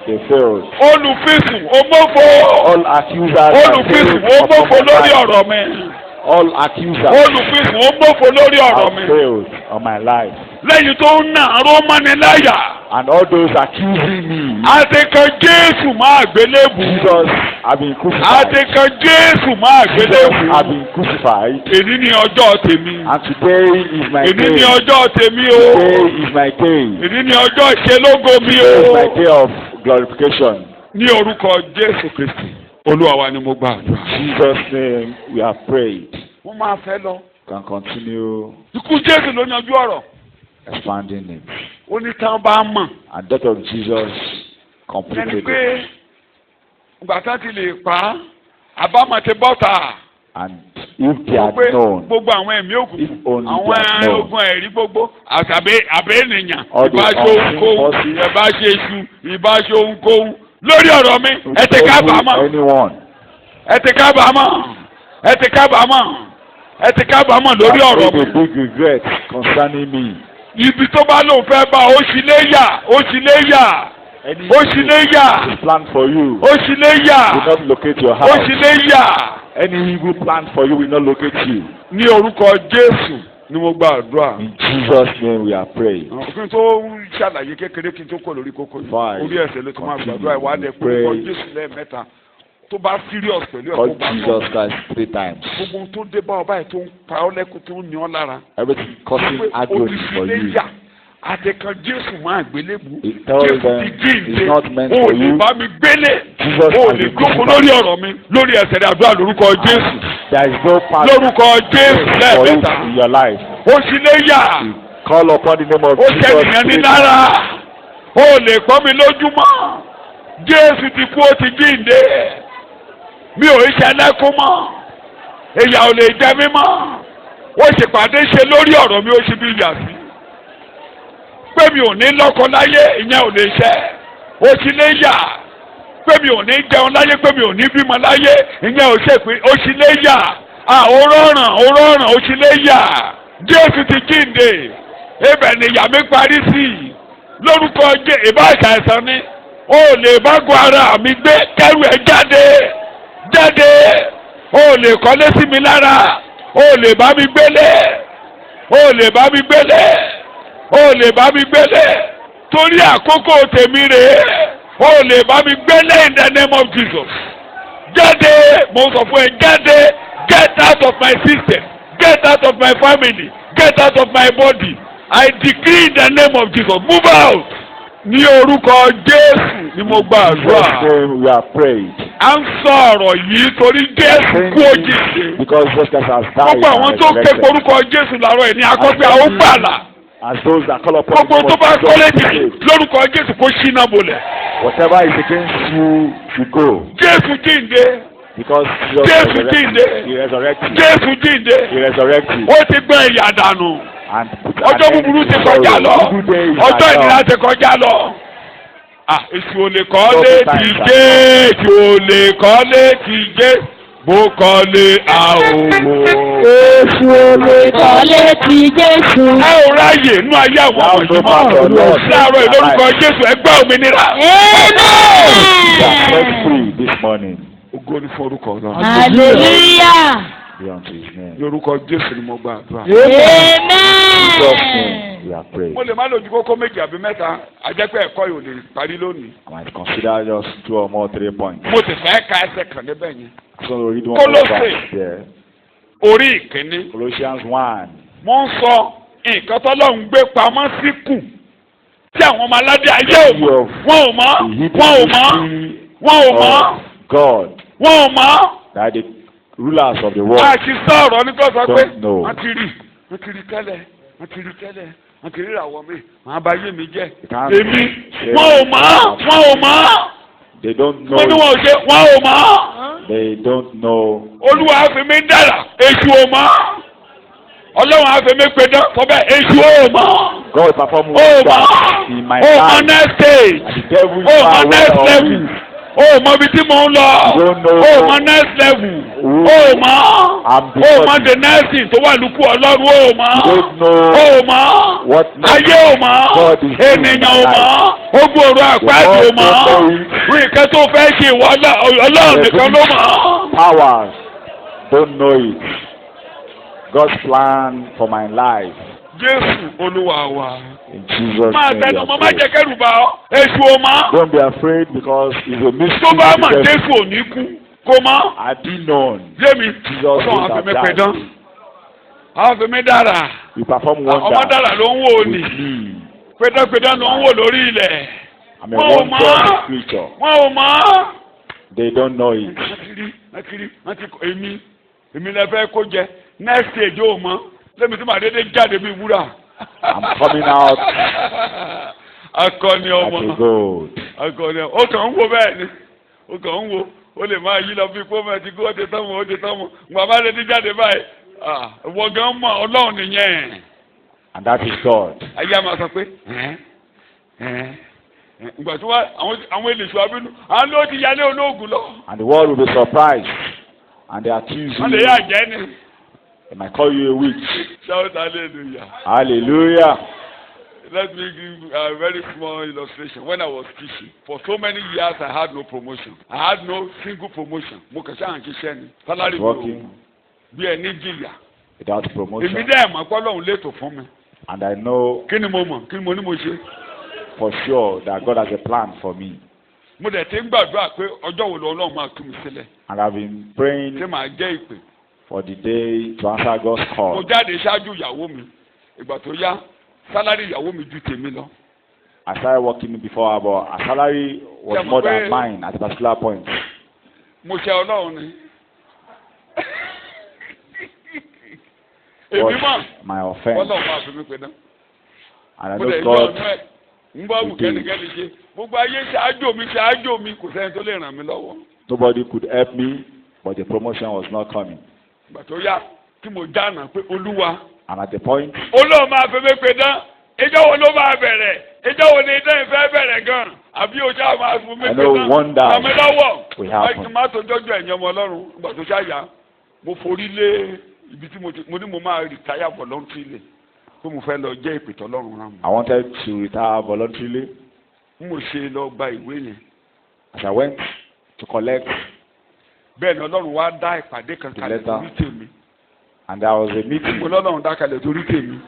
They failed. olùfisùn òmòfò All accusers olùfisùn have òmòfò failed lórí upon my ọ̀rọ̀ life. mi All accusers olùfisùn òmòfò lórí ọ̀rọ̀ have mi failed on my life. lẹ́yìn tó ń nà rómánì láyà And all those accusing me, àtẹ̀kàn Jésù máa gbélébù Jesus have been crucified. àtẹ̀kàn Jésù máa Jesus gbélébù have been crucified. èní ni ọjọ́ tèmi And today is my èní ni day. ọjọ́ tèmi o Today is my day. èní ni ọjọ́ ìṣelógo mi Today is o my day of glorification. ní orúkọ Jésù Kristi Olúwa wa ni mo gbà àdúrà. In Jesus' name we have prayed. wọ́n máa fẹ́ lọ. Can continue ikú Jésù ló yanjú ọ̀rọ̀ expanding it. ó ní tán bá mọ̀. And death of Jesus ẹni completed pé it. ìgbà tán ti lè pa á àbámọ̀ ti bọ́ta And if they had known, gbogbo àwọn ẹ̀mí if òkùnkùn only àwọn they had known, ogun ẹ̀rí gbogbo àtàbí àbẹ́ ènìyàn All the ìbáṣe unseen ohunkóhun forces, ìbáṣe iṣu ìbáṣe ohunkóhun lórí ọ̀rọ̀ mi ẹ ti kábàámọ̀ anyone, ẹ ti kábàámọ̀ ẹ ti kábàámọ̀ ẹ ti kábàámọ̀ lórí ọ̀rọ̀ mi. a big regret concerning me. ibi tó bá lóun fẹ́ bá ó sì lé yà ó sì lé yà Any ó sì lé yà evil plan for you ó sì lé yà will not locate your ó house. sì lé yà. Any evil plan for you will not locate you. ní orúkọ Jésù ni mo gba àdúrà. In Jesus' name we are praying. kí n tó ṣàlàyé kékeré kí n tó kọ lórí kókó yìí Fine. orí ẹsẹ̀ ló ti máa gbàdúrà ìwádìí pé Pray. orúkọ Jésù lẹ́ẹ̀mẹ́ta tó bá serious pẹ̀lú ẹ̀kọ́ Call gbà Jesus Christ 3 times. gbogbo ohun tó dé bá ọba yìí tó ń pa ọ́ lẹ́kùn tó ń ní ọ́ lára. Everything causing pé agony for you. olùsílẹ̀yà àtẹ̀kàn Jésù máa gbélébù He tells Jésù them ti jíǹde it's not meant o for lè you. bá mi gbélé Jesus o has lè been jókòó crucified. lórí ọ̀rọ̀ mi lórí ẹsẹ̀ rẹ̀ àdúrà lórúkọ Jésù There is no power lórúkọ Jésù for lẹ́ẹ̀mẹ́ta it in your life. òsílẹ̀yà. Call upon the name of ó Jesus. ṣẹ́niyàn ní lára ó lè pọ́n mi lójúmọ́ Jésù ti kú ó ti jíǹde mi ò ṣe ẹlẹ́kún mọ́ ìyà ò lè jẹ mí mọ́ ó ṣèpàdé ṣe lórí ọ̀rọ̀ mi ó ṣe bí ìyà sí pé mi ò ní lọ́kọ láyé ìyẹn ò lè ṣẹ ó sì lè yà pé mi ò ní jẹun láyé pé mi ò ní bímọ láyé ìyẹn ò ṣe pé ó sì lè yà ó sì lè yà Jésù ti jíǹde ibẹ̀ ni ìyà mi parí sí lórúkọ jẹ́ ìbá àṣàìsàn ni ó lè bá gun ara mi gbé kẹrù ẹ̀ jáde ó lè kọ́lé sí mi lára ó lè bá mi gbélé ó lè bá mi gbélé torí àkókò tèmi rèé ó lè bá mi gbélé in the name of Jesus jáde mo sọ fún ẹ Get out of my system. Get out of my family. Get out of my body. I decree in the name of Jesus. Move out. Ní orúkọ Jésù ni mo gba àdúrà. We are prayed. À ń sọ ọ̀rọ̀ yìí torí Jésù kú òjijì. Because Jesus has died. Gbogbo àwọn tó ké orúkọ Jésù làárọ̀ yìí ní akọ́gbé àwọn gbàlà. As those that call upon Gbogbo tó bá kọ́lé jì lórúkọ Jésù kó ṣínà bolẹ̀. Whatever is against you, you go. Jésù jíǹde. Because Jésù jíǹde. He resurrected. Jésù jíǹde. He resurrected. Ó ti gbé ìyà dànù. And Ọjọ́ búburú ti kọjá lọ. Ọjọ́ ìnira ti kọjá lọ. Èṣù ò lè kọ́lé ti Jésù. Èṣù ò lè kọ́lé ti Jésù. Bó kọ́lé àwòwò. Èṣù ò lè kọ́lé ti Jésù. Ẹ ò ráyè nú ayé àwọn ọmọ ìjọba. Láàárọ̀ ìlórúkọ Jésù ẹgbẹ́ òmìnira. We are set free this morning. Ògo ni fún orúkọ náà. Hallelujah. Be unto his name. Lórúkọ Jésù ni mo gba àdúrà. Jesus' name we are praying. Mo lè má lójú kókó méjì àbí mẹ́ta, àjẹpẹ́ ẹ̀kọ́ yìí ò lè parí lónìí. I might consider just 2 or more 3 points. Mo ti fẹ́ ka ẹsẹ̀ kan níbẹ̀ yẹn. So we read one more Colossians. verse there. Orí ìkíní. Colossians 1. Mo ń sọ nǹkan tọ́lọ́run gbé pamọ́ sí kù tí àwọn ọmọ aládé ayé ò mọ̀. Wọ́n ò mọ̀. Wọ́n ò mọ̀. Wọ́n ò mọ̀. God. Wọ́n ò mọ̀. That the rulers of the world Àti sọ̀rọ̀ ní kò sọ pé don't know. wọ́n ti rí tẹ́lẹ̀, wọ́n ti rí ìràwọ̀ mi, wọ́n á bá yé mi jẹ́. can't Èmi, say wọ́n ò mọ̀. They don't know. Wọ́n ní wọn ò ṣe, wọ́n ò mọ̀. They don't know. Olúwa á fi mí dára, èṣù ò mọ̀. Ọlọ́run á fi mí pe dán, sọ bẹ́ẹ̀ èṣù ò mọ̀. God perform Ó wonders mọ̀. in my Ó mọ̀ life. next stage. And the devil is Ó far mọ̀ next away of level. me. Ó mọ̀ ibi tí mò ń lọ. You don't know. Ó mọ̀ next level. Ó mọ̀. I'm the Ó mọ̀ body. the next thing tó wà lùkù Ọlọ́run. Ó You mọ̀. don't know Ó mọ̀. what next. Ayé ò mọ̀. God is doing in Ènìyàn my ò life. mọ̀. Ogun ọ̀rọ̀ àpáàdé ò mọ̀. Nǹkan tó fẹ́ ṣe ìwọ Ọlọ́run nìkan ló mọ̀. Powers don't know it. God's plan for my life. Jésù Olúwa wa. In Jesus' Máa name. tẹnu we mọ́ are má praying. jẹ́ kẹ́rù bà ọ́. Èṣù ò mọ̀. Don't be afraid because it's a mystery. Tó bá mọ̀ to the devil. Jésù ò ní kú. Kò mọ̀. Had he known, Jémi. Jesus Ọlọ́run would á fi have mí died. pe dán. Á fi mí dára. We perform Ọmọ wonders dára ló ń wò with ní. me. Pédánpédán ló ń wò lórí ilẹ̀. I'm a Wọ́n ò wondrous mọ̀. creature. Wọ́n ò mọ̀. They don't know it. wọ́n ti èmi lẹ fẹ́ kó jẹ next stage ó mọ̀ lẹ́mi tí màá dédé jáde bí wúrà. I'm coming out Akọni like ọmọ. a gold. Akọni ọmọ. Ó kàn ń wo bẹ́ẹ̀ ni. Ó kàn ń wo. Ó lè máa yí lọ bí pé ó ti kó ó ti tán mọ́ ó ti tán mọ́. Bàbá rẹ̀ ti jáde báyìí. Ìwọ gan mọ̀ Ọlọ́run nìyẹn. And that is God. Ayé a máa sọ pé ìgbà tí àwọn èlèṣù abínú àwọn ló ti yálé olóògùn lọ. And the world will be surprised. And they accuse Wọ́n lè you. yá àjẹ́ ni. They might call you a witch. Shout hallelujah. Hallelujah. Let me give a very small illustration. When I was teaching, for so many years I had no promotion. I had no single promotion. Mo kàn ṣáà ń ṣiṣẹ́ ni. Salary mi ò Working bí ẹni jìyà. without Èmi promotion. dẹ́ mọ̀ pé Ọlọ́run létò fún mi. And I know Kí ni mo mọ̀? Kí ni mo ní mo ṣe? for sure that God has a plan for me. Mo dẹ̀ ti ń gbàdúrà pé ọjọ́ wo Ọlọ́run máa tú mi sílẹ̀. And I've been praying Ṣé màá jẹ́ ìpè? for the day to answer God's Mo call. jáde ṣáájú ìyàwó mi. Ìgbà tó yá, sálárì ìyàwó mi ju tèmi lọ. I started working before her, but her salary was more than mine at a particular point. Mo ṣe Ọlọ́run ni. Èmi Was mọ̀. my offense. Ọlọ́run máa fi mí pe náà. And I Mo lè know yọ God ọ̀nà ẹ̀. Ń bá wù kẹ́nikẹ́ni ṣe. Gbogbo ayé ṣáájú mi kò sẹ́ni tó lè ràn mí lọ́wọ́. nobody could help me, but the promotion was not coming. Ìgbà tó yá tí mo dáná pé Olúwa. And at the point, Olóò máa fi mí pe dán. Ìjọ́ wo ló máa bẹ̀rẹ̀? Ìjọ́ wo ni idán ìfẹ́ bẹ̀rẹ̀ gan? Àbí o ṣáà máa fún mi I pe know dán? wonders Ràn mí lọ́wọ́. will happen. Láti má tó jọ́jú ẹ̀yìn ọmọ Ọlọ́run. Ìgbà tó ṣáà mo forí lé ibi tí mo ní mo máa rìtáyà voluntarily. Pé mo fẹ́ lọ jẹ́ ìpè tọ́lọ́run rán mi. I wanted to retire voluntarily. Mo ṣe lọ gba ìwé yẹn. As I went to collect, Bẹ́ẹ̀ ni Ọlọ́run wá dá ìpàdé kan kalẹ̀ letter. torí tèmi. and there was a Mo meeting. lọ́lọ́run dá kalẹ̀ torí tèmi.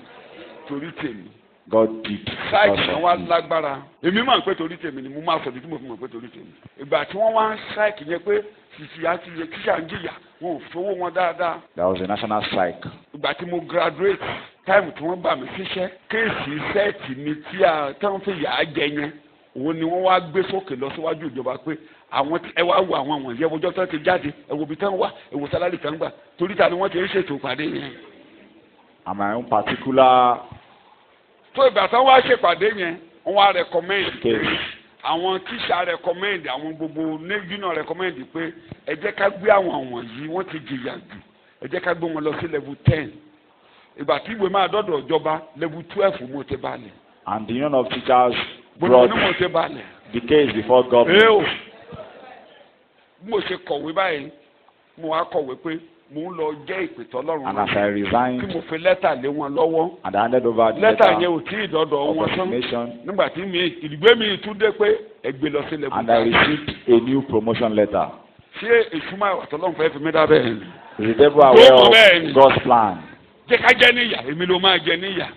Torí tèmi. God did. Sáìtì because kan of wá me. lágbára. Èmi máa ń pé torí tèmi ni mo máa sọ tí mo fi mọ̀ pé torí tèmi. Ìgbà tí wọ́n wá ń sáìkì yẹn pé ìfìyà ti yẹ tíṣà ń jìyà wọn ò fowó wọn dáadáa. There was a national strike. ìgbà tí mo graduate táìmù tí wọ́n gbà mí síṣẹ́ kéèsì sẹ́ẹ̀tì mi tí táwọn fi yà á jẹ yẹn òun ni wọ́n wá gbé sókè lọ síwájú ìjọba pé àwọn ẹ wá wo àwọn wọ̀nyí ẹ wọjọ́ tó ti jáde ẹ wo ibi tán wà ẹ wo sálárì kan gbà torí ta ni wọ́n ti ń ṣètò ìpàdé yẹn. And my own particular tó ìgbà tán wá ṣèpàdé yẹn wọ́n wá recommend case. àwọn tíṣà recommend àwọn gbogbo union recommend pé ẹ jẹ́ ká gbé àwọn wọ̀nyí wọ́n ti jìyà jù ẹ jẹ́ ká gbé wọn lọ sí level 10 ìgbà tí ìwé máa dọ́dọ̀ ìjọba level 12 mo ti balẹ̀. And the union of teachers gbogbo brought ní mo ti balẹ̀. the case before government. bí mo ṣe kọ̀wé báyìí mo wá kọ̀wé pé mo ń lọ jẹ́ ìpè tọ́lọ́run And as I resigned, tí mo fi lẹ́tà lé wọn lọ́wọ́ and I handed over the lẹ́tà letter yẹn ò tí ì dọ́dọ̀ of wọn tán resignation, nígbà tí ìdìgbé mi tún dé pé ẹ gbé lọ sí level and I received a new promotion letter. ṣé ìtumọ̀ àwọn tọ́lọ́run fẹ́ fi mí dá bẹ́ẹ̀ ni. Is the devil aware Go ahead. of God's plan? jẹ́ ká jẹ́ níyà èmi ló máa jẹ níyà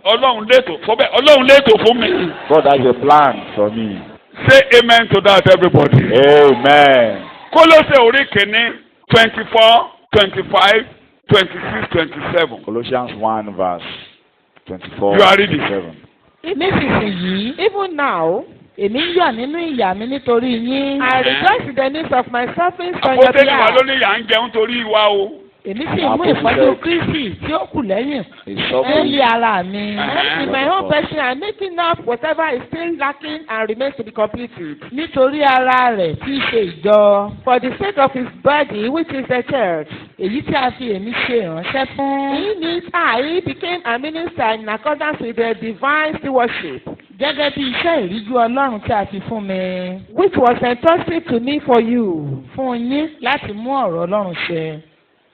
ọlọ́run létò fọ́bẹ̀ ọlọ́run létò fún mi. God has a plan for me. say amen to that everybody. Amen. Kólósè orí kìíní 24, 25, 26, 27. Colossians 1 verse 24. You are reading. 27. nísinsìnyí Even now, èmi ń yọ̀ nínú ìyà mi nítorí yín. I rejoice in the midst of my sufferings on your Àpótẹ́lì wa behalf. ló ní ìyà ń jẹun torí ìwà o. èmi sì mú ìfọ́jú Kristi tí ó kù lẹ́yìn He's lórí suffering. ara mi. In my own person, I'm making up whatever is still lacking and remains to be completed. nítorí ara rẹ̀ tí í ṣe ìjọ. For the sake of his body, which is the church. èyí tí a fi èmi ṣe ìránṣẹ́ fún. In it, I became a minister in accordance with the divine stewardship, gẹ́gẹ́ bí iṣẹ́ ìríjú Ọlọ́run tí a fi fún mi. which was entrusted to me for you. fún yín láti mú ọ̀rọ̀ Ọlọ́run ṣẹ.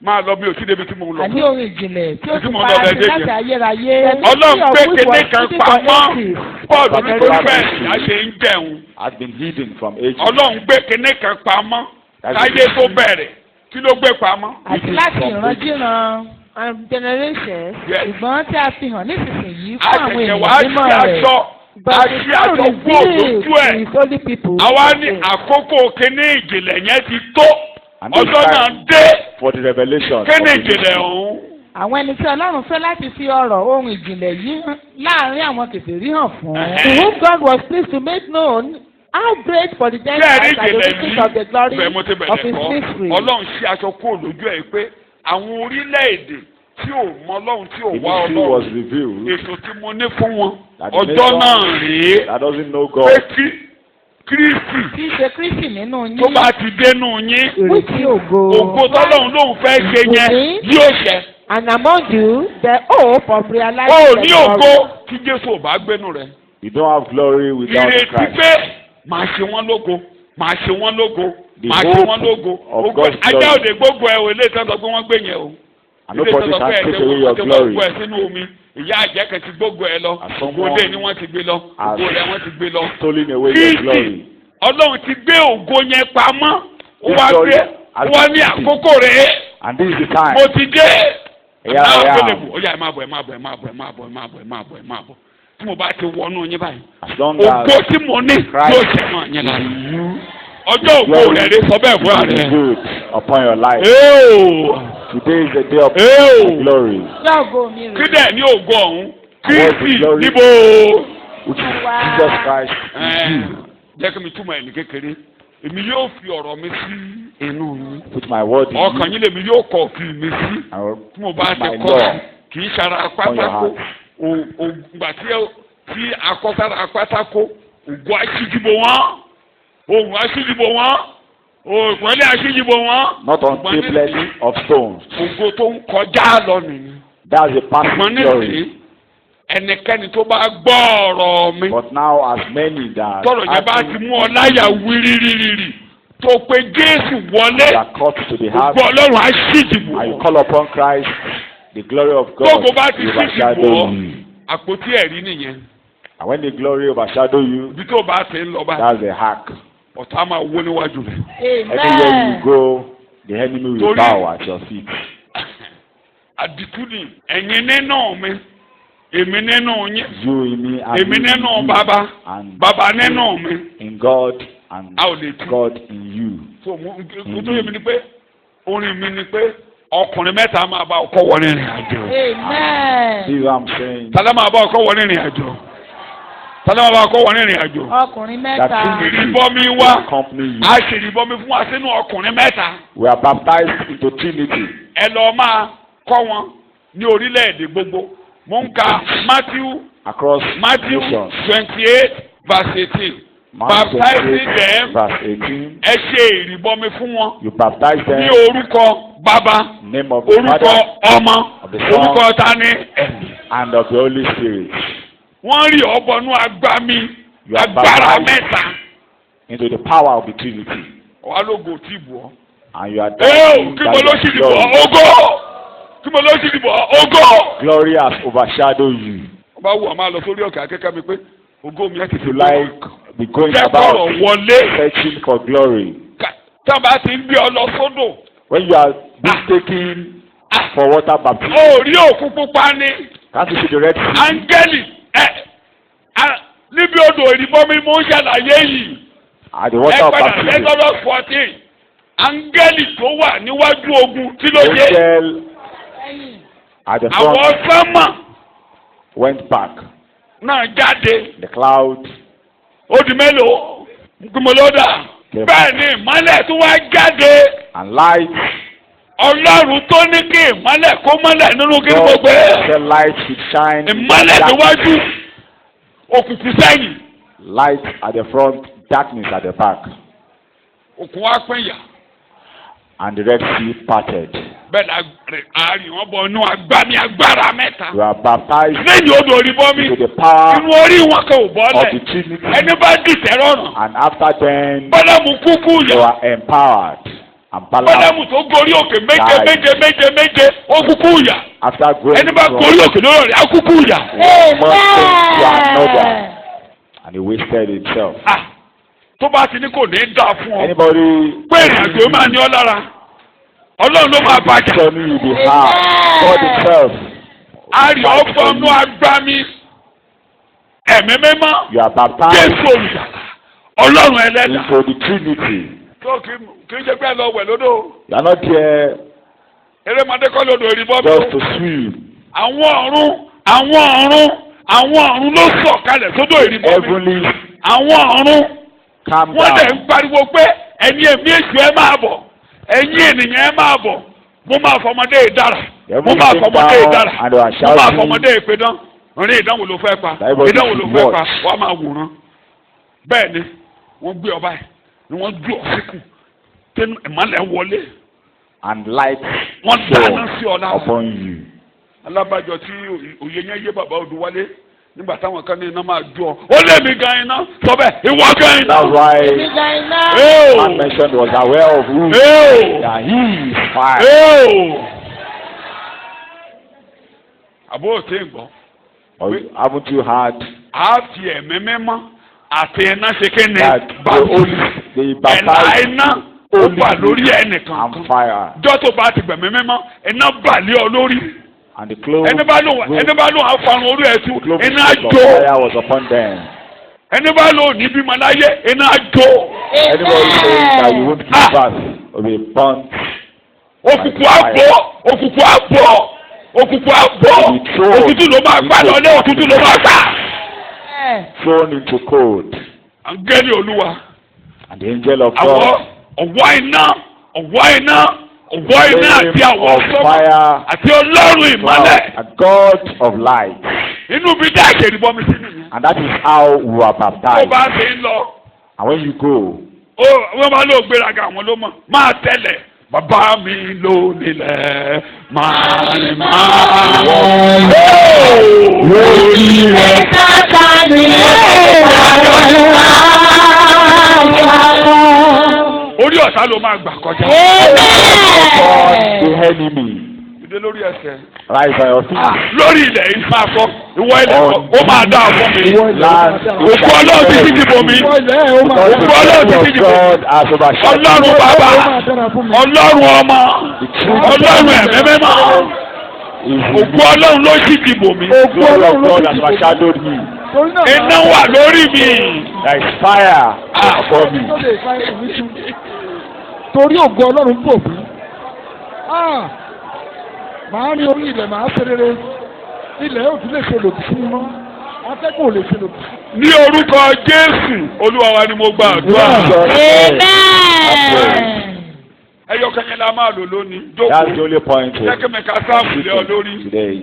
Máa lọ bí o ti débi tí mo ń lọ. àní ohun ìjìnlẹ̀ tí ó Tí ti mo lọ fara bẹ̀ sí dé láti yẹn. ayérayé. Ọlọ́run gbé kéde kan pamọ́. Paul But nítorí very bẹ́ẹ̀ bad. ni a ṣe ń jẹun. Has been hidden from age. Ọlọ́run gbé kéde kan pamọ́. Láyé tó bẹ̀rẹ̀ kí ló gbé pamọ́. àti láti ìrandíran. And generations, Yes. ṣùgbọ́n tí a fi hàn nísinsìnyí fún àwọn Àṣẹ̀ṣẹ̀ wá ènìyàn sí mímọ́ rẹ̀. aṣọ. but A it's ṣí now aṣọ kú revealed òdòdó to ẹ̀. his holy people. Àwa ní àkókò kíní ìjìnlẹ̀ yẹn ti tó. And this Ọjọ́ náà time dé. for the revelation. Kíní of the ìjìnlẹ̀ mystery. ọ̀hún. àwọn ẹni tí Ọlọ́run fẹ́ láti fi ọ̀rọ̀ ohun ìjìnlẹ̀ yìí hàn láàrin àwọn kèfèrí hàn fún. To whom God was pleased to make known how great for the Bẹ́ẹ̀ ní Gentiles are the ìjìnlẹ̀ riches of the glory bẹ́ẹ̀ mo ti of bẹ̀rẹ̀ his kọ́. mystery. Ọlọ́run ṣí aṣọ kúrò lójú ẹ̀ pé àwọn orílẹ̀-èdè tí ò mọ Ọlọ́run tí ò The wá mystery was Ọlọ́run. revealed. Ètò tí mo ní fún wọn. That the Ọjọ́ nation náà rèé. that doesn't know Pé God. kí Kristi tí í ṣe Kristi nínú yín. tó bá ti dénú yín. ìrètí ògo. Ògo tọ́lọ́run lóun fẹ́ ṣe yẹn yóò ṣẹ. And among you, the hope of realizing O ò the ní glory. ògo tí Jésù ò bá gbénu rẹ̀. You don't have glory without Ìrètí Christ. pé màá ṣe wọ́n lógo, màá ṣe wọ́n lógo, The màá ṣe hope wọ́n lógo. of Ògo God's ajá glory. òde gbogbo ẹ̀ o ilé ìtọ́jú pé wọ́n gbé yẹn o. And nobody can take away your Wọ́n glory. ti gbogbo ẹ̀ sínú omi. Ìyá àjẹ́ kan ti gbogbo ẹ̀ lọ. As someone Ògo dé ni wọ́n ti gbé lọ. has Ògo rẹ̀ wọ́n ti gbé lọ. Stolen away your glory. Kristi Ọlọ́run ti gbé ògo yẹn pamọ́. Ó This wá glory gbé has wọ́n ní been àkókò rẹ̀. And this is the time. Mo ti dé. Here I am. Ó yá ẹ máa bọ̀ ẹ máa bọ̀ ẹ máa bọ̀ ẹ máa bọ̀ ẹ máa bọ̀ ẹ máa bọ̀ ẹ máa bọ̀. Tí mo bá ti wọnú yín báyìí. As long Ògo as tí mo ní Christ yóò ṣe mọ́ yẹn lára. in you, Ọjọ́ ògo glory rẹ̀ rí sọ bẹ́ẹ̀ fún will be ààrẹ. good upon your life. Ẹ́ẹ̀ Today is the day of Ẹ́ẹ̀ glory, ṣé ògo mi kí rè. dẹ̀ ní ògo ọ̀hún. Kristi glory. níbo. which is Jesus Christ in you. Jẹ́ kí mi túmọ̀ ẹ̀ ní kékeré. Èmi yóò fi ọ̀rọ̀ mi sí inú yín. Put my word in Ọkàn you. yín lèmi yóò kọ̀ kí mi sí. I will Tí mo bá put ti my kọ́ law. kì í ṣara pátákó. Ògbà tí akọ́sára pátákó ògùn aṣíjúbọ wọn. Ògùn aṣíjúbọ wọn. Òpẹ́lẹ́ aṣíjúbọ wọn. Not on Ṣùgbọ́n tablets nísìnyí, of stones. ògo tó ń kọjá lọ nìyí. That's the Ṣùgbọ́n passing nísìnyí glory. ẹnikẹ́ni tó bá gbọ́ ọ̀rọ̀ mi. But now, as many that Tọ́rọ̀ yẹn bá ti mú ọ láyà wírírírí tó pe Jésù wọlé. are caught to the heart, Gbogbo Ọlọ́run á ṣíjìbò. and you call upon Christ, the glory of God Gbogbo bá ti will ṣíjìbò overshadow ọ. you. Àpótí ẹ̀rí nìyẹn. And when the glory overshadow you, Ibi tó bá ti ń lọ bá that's a hack. ọ̀tá máa wó níwájú rẹ̀. Everywhere you amen. go, the enemy will Torí- bow at your feet. Àdìtú ni ẹ̀yin nínú mi, èmi nínú yín, You in me and èmi me in nínú you, bàbá, and bàbá nínú mi. in God and A ò lè tú. God in you. so mo tó yẹ mi ni pé orin mi ni pé ọkùnrin mẹ́ta máa bá ọkọ wọ rìnrìn àjò. Amen. See what I'm saying? tálẹ́ máa bá ọkọ wọ rìnrìn àjò. tálẹ́ máa bá ọkọ wọ rìnrìn àjò. Ọkùnrin mẹ́ta. That ìrìbọmi wá accompany you. a ṣe ìrìbọmi fún wa sínú ọkùnrin mẹ́ta. We are baptized into Trinity. ẹ lọ máa kọ́ wọn ní orílẹ̀-èdè gbogbo. mo ń ka Across Matthew nations. 28 verse 18. Matthew Baptizing 28, them. verse 18. ẹ ṣe ìrìbọmi fún wọn. You baptize ní them orúkọ bàbá in the name of the orúkọ Father ọmọ of the Son, orúkọ tani ẹ̀mí. and of the Holy Spirit. wọ́n rí ọbọnú agbami You are agbára baptized mẹ́ta. into the power of the Trinity. wàá lógo tí bù ọ́. And you are Eo kí mo ló sì dìbò glory. ògo kí mo ló sì dìbò ògo. Glory has overshadowed you. ọba wù ọ́ máa lọ sórí òkè akẹ́kọ̀ọ́ mi pé ògo mi ẹ̀ If tètè you like, be going jẹ́ about kọ̀rọ̀ wọlé. searching for glory. tí a bá ti ń gbé ọ lọ sódò. When you are being taken for water baptism, ó rí òkú pupa ni can't you see the Red Sea? áńgẹ́lì níbi odò ìrìbọmi mo ń ṣàlàyé yìí. At the water ẹ of padà baptism, Exodus 14 áńgẹ́lì tó wà níwájú ogun kí ló dé. angel at the àwọn front sánmà went back. náà jáde. The cloud ó di mélòó nkúmọlódà bẹ́ẹ̀ ni ìmọ́lẹ̀ tó wá jáde. and light. ọlọ́run tó ní kí ìmọ́lẹ̀ kó mọ́lẹ̀ nínú kí ni mo God gbé. said light should shine. in ìmọ́lẹ̀ darkness. níwájú òkùnkùn sẹ́yìn. Light at the front, darkness at the back. òkun wá pínyà. And the Red Sea parted. bẹ́ẹ̀ ni àárín wọn bọ̀ inú agbami agbára mẹ́ta. You are baptized lẹ́yìn odò ìrìbọmi into the power inú orí wọn kò of the bọ́lẹ̀. Trinity. ẹni bá dìtẹ̀ rọrùn. And after then, bọ́lámù kúkú you yà. are empowered. And Balaam, bọ́lámù tó gorí òkè méje ó kúkú yà. after going ẹni bá gorí òkè lórí rẹ̀ á kúkú yà. one thing to another, Amen. and he wasted himself. Ah, tó bá ti ní kò ní dá fún ọ. Anybody pé ìrìn àjò máa ní ọ lára. ọlọ́run ló máa bàjẹ́. tell me you be hard, God himself. àrí ọgbọ́nú agbámi ẹ̀mí mímọ́. You are baptized Jésù olùdàlà ọlọ́run ẹlẹ́dà. into the Trinity. tó kì í ṣe pé ẹ lọ wẹ̀ lódò. You are not here erémọdé kọ́ lódò ìrìbọ́ just to mi. swim. àwọn ọ̀run ló sọ̀ kalẹ̀ sódò ìrìbọ́ mi. Heavenly, àwọn ọ̀run calm wọ́n dẹ̀ ń down. pariwo pé ẹ̀yin èmi èṣù ẹ máa bọ̀ ẹ̀yin ènìyàn ẹ máa bọ̀ mo máa fọmọdé ìdára mo máa fọmọdé ìdára And they are mo máa shouting. fọmọdé ìpedán orin ìdánwò ló fẹ́ pa Everybody ìdánwò ló should fẹ́ pa watch. wàá máa wòran bẹ́ẹ̀ ni wọ́n gbé ọba yìí ni wọ́n gbé ọ̀sìnkùn tí ìmọ̀lẹ̀ wọlé And light wọ́n dáná sí ọ shone lára upon you. alábàjọ tí òye yẹn yé bàbá Odùwálé nígbà táwọn kan ní iná máa jó ọ ó lé mi gan iná sọ bẹ́ẹ̀ ìwọ gan iná. That's why Nígbà iná. man mentioned was aware of who that he is fire. àbúrò tí ń gbọ́. Or haven't you heard a fi ẹ̀mí mímọ́ àti iná ṣe kí ni that the ẹ̀la baptized iná ó bà lórí ẹnìkan and fire jọ́ tó bá ti gbẹ̀mí mímọ́ iná bà lé ọ lórí and the clothes ẹni bá lò àfarun orí ẹ̀ tú iná of jó fire was upon them. ẹni bá lò ní bímọ láyé iná jó Anybody saying that you won't give birth will be burnt. òkùnkùn àbọ̀ òtútù ló máa gbà lọ́lé òtútù ló máa gbà. Thrown into cold. Áńgẹ́lì Olúwa And the angel of àwọn God ọ̀wọ́ iná àti àwọn of sọ́mọ́ fire, àti Ọlọ́run ìmọ́lẹ̀ a God of light. inú bí dáàkì ìrìbọn mi sí nìyẹn. And that is how we are tó baptized. bá ṣe ń lọ And when you go, wọ́n máa lọ gbéraga àwọn ló mọ̀ máa tẹ̀lé bàbá mi ló nílẹ̀ máa ní máa wọ́n. lórí rẹ̀ tata ni orí ọ̀tá ló máa gbà kọjá. upon the enemy. ìdè lórí ẹsẹ̀. Rise by your feet. lórí ilẹ̀ yìí máa kọ́ ìwọ ilẹ̀ kọ́ ó máa dá ọ̀fọ́ mi. Land òkú Ọlọ́run ti ti dìbò mi. because the Ọlọ́run ti glory ti of dìbò mi. God has overshadowed Ọlọ́run bàbá Ọlọ́run ọmọ Ọlọ́run ẹ̀mí mímọ́ òkú Ọlọ́run ló sì dìbò mi. The glory of God has overshadowed me. iná wà lórí mi. There is fire upon me. torí ògo Ọlọ́run bò mí. Màá rí orí ilẹ̀ màá ṣe rere. Ilẹ̀ yóò tún lè ṣe lòdì sí mi mọ́. Atẹ́gùn ò lè ṣe lòdì sí mi. Ní orúkọ Jésù Olúwa wa ni mo gba àdúrà. Ẹyọ kẹyìn la máa lò lónìí. That's the only point. Jẹ́ kí mi ka sáàmù lé ọ lórí. Today,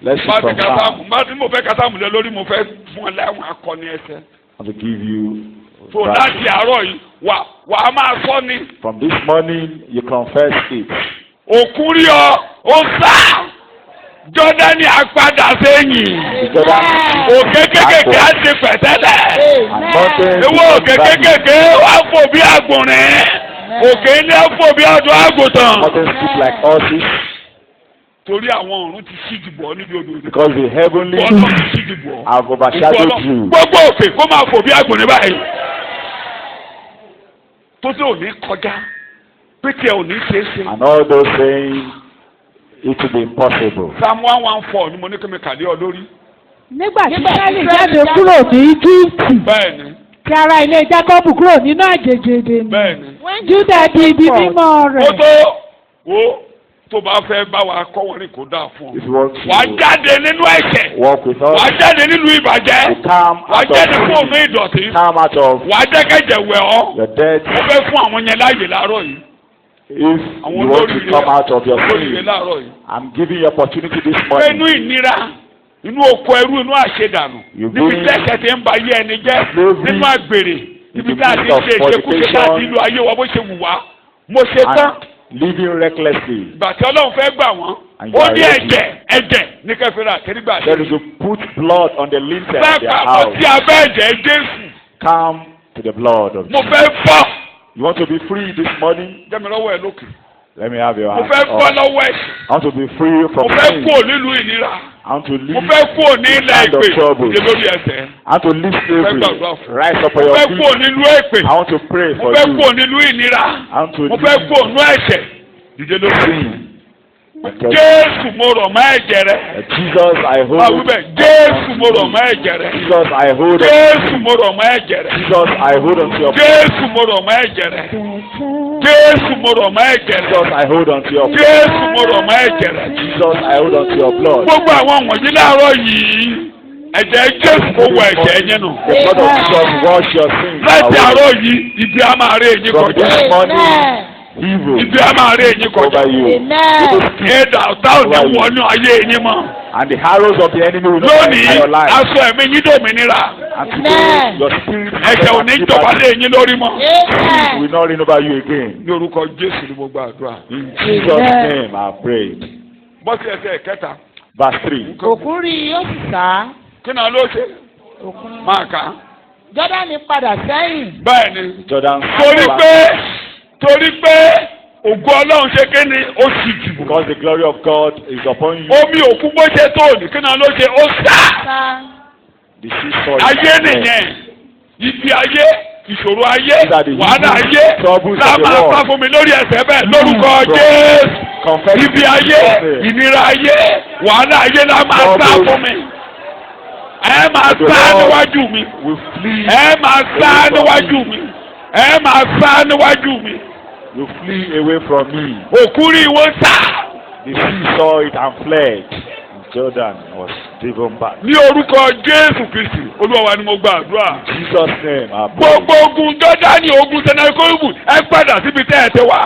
let's Má ti see ka from sáàmù. Má ti mo fẹ́ ka sáàmù lé lórí mo fẹ́ fún ẹ láwọn akọni ẹsẹ̀. I will give you. So láti àárọ̀ yìí wà á máa sọ ni. From this morning, you confess it. Òkun rí ọ, ó sá. Jọ́dánì apadà sẹ́yìn. Òkè kékèké á ti pẹ̀tẹ́lẹ̀. Ewo òkè kékèké wá fò bí àgbọ̀nrín. Òkè ilé fò bí ọdún àgùntàn. Mountains speak like horses. Torí àwọn ọ̀run ti ṣíjú bọ̀ níbi odò. Because the heavenly Ọlọ́run ti ṣíjú bọ̀. have overshadowed you. Gbogbo òkè kó máa fò bí àgbọ̀nrín báyìí. Tó tí ò ní kọjá. Pété ò ní ṣeé ṣe. And all those saying it will be impossible. Psalm 114 ni mo ní kí mi kàdé ọ lórí. nígbà tí Ísírẹ́lì jáde kúrò ní Íjíbítì Bẹ́ẹ̀ni, tí ara ilé Jákọ́bù kúrò nínú àjèjì èdè bẹ́ẹ̀ni. Júdà di ibi mímọ́ Ó rẹ̀. tó tó bá fẹ́ bá wa kọ́ wọn ní kó dáa fún If ọ. you want Wàá to jáde nínú ẹ̀ṣẹ̀. walk with us, Wàá jáde nínú ìbàjẹ́. you come Wàá out jáde fún of òun ìdọ̀tí. come out of Wàá jẹ́kẹ̀jẹ̀ wẹ̀ ọ́. your death. Mo fẹ́ fún àwọn yẹn láàyè láàárọ̀ yìí. If you Àwọn want olórí to come out of your olórí sin, láàárọ̀ yìí. I'm giving you opportunity this Pé inú morning. ìnira, inú oko ẹrú, inú àṣedànù. You Níbi bring tí ẹ̀ṣẹ̀ ti ń ba ayé ẹni jẹ́. slavery Nínú àgbèrè. Níbi tí a ti ń into ṣe the ìṣekúṣe fornication. tá a ti lu ayé wa bó ṣe wù wá. Mo ṣe tán. And living recklessly. Ìgbà tí Ọlọ́run fẹ́ gbà wọ́n. And you Ó are ní ready. ẹ̀jẹ̀ ní kẹfìrà àtẹrígbà. Then you put blood on the lintel of Fẹ́ their pàpọ̀ house. sí abẹ́ ẹ̀jẹ̀ Jésù. Come to the blood of Mo Jesus. fẹ́ bọ́. You want to be free this morning? Jẹ́mi lọ́wọ́ ẹ̀ lókè. Let me have your Mo hand. fẹ́ bọ́ up. lọ́wọ́ ẹ̀. I want to be free Mo from fẹ́ sin. kúrò nílùú ìnira. I want to Mo leave. fẹ́ kúrò ní ilẹ̀ Land of ìpè. trouble. Ìdè lórí ẹsẹ̀. I want to leave slavery. gbàdúrà fún. Rise up on Mo your fẹ́ feet. kúrò nílùú èpè. I want to pray Mo for fẹ́ you. kúrò nílùú ìnira. I want to Mo fẹ́ kúrò nínú ẹ̀ṣẹ̀. Ìdè lórí sin. Because Jésù mo rọ̀ mọ́ ẹ̀jẹ̀ rẹ̀. Jesus, I hold. Máa wí bẹ́ẹ̀, Jésù mo rọ̀ mọ́ ẹ̀jẹ̀ rẹ̀. Jesus, I hold. Jésù mo rọ̀ mọ́ ẹ̀jẹ̀ rẹ̀. Jesus, I hold on to your. Jésù mo rọ̀ mọ́ ẹ̀jẹ̀ rẹ̀. Jésù mo rọ̀ mọ́ ẹ̀jẹ̀ rẹ̀. Jesus, I hold on to your. Jésù mo rọ̀ mọ́ ẹ̀jẹ̀ rẹ̀. Jesus, I hold on to your blood. Gbogbo àwọn wọ̀nyí láàárọ̀ yìí, ẹ̀jẹ̀ Jésù kò wọ ẹ̀jẹ̀ yẹn nù. The blood of Jesus wash your sins Láti away. àárọ̀ yìí, ibi a máa rí èyí From kọjá. this morning, evil Ibi a máa rí èyí kọjá. over you. Ẹ̀dà ọ̀tá ò ní wọnú ayé yín mọ́. And the arrows of the enemy will not Lónìí, enter your life. aṣọ ẹ̀mí yín dòmìnira. And today, your spirit Ẹ̀jẹ̀ ò ní jọba lé yín lórí mọ́. will not reign over you again. Ní orúkọ Jésù ni mo gbàdúrà. In Jesus' name, I pray. Bọ́sì ẹsẹ̀ kẹta. Verse 3. Òkun rí i ó sì sá. Kí náà ló ṣe? Òkun. Máa kà á. Jọ́dánì padà sẹ́yìn. Bẹ́ẹ̀ ni. Jordan. Torí pé ògo Ọlọ́run ṣe kí ni ó sì jù. Because the glory of God is upon you. Omi òkun bó ṣe tó òní kí náà ló ṣe ó sá. Sá. The sea saw it. Ayé nìyẹn. Ibi ayé, ìṣòro ayé, These are the wàhálà evil ayé. troubles Lá of the máa world. sá fún mi lórí ẹsẹ̀ bẹ́ẹ̀ lórúkọ Jésù. Confess Ibi ayé, ìnira ayé, wàhálà ayé lá máa sá fún mi. Ẹ máa sá níwájú mi. will flee. Ẹ máa sá níwájú mi. Ẹ máa sá níwájú mi. You flee away from me. Òkú rí wọn sá. The sea saw it and fled. Jordan was driven back. Ní orúkọ Jésù Kristi, Olúwa wa ni mo gba àdúrà. In Jesus' name, I pray. Gbogbo ogun Jọ́dánì, ogun Sẹ́nàkóríbù, ẹ padà síbi tẹ́ ẹ ti wá.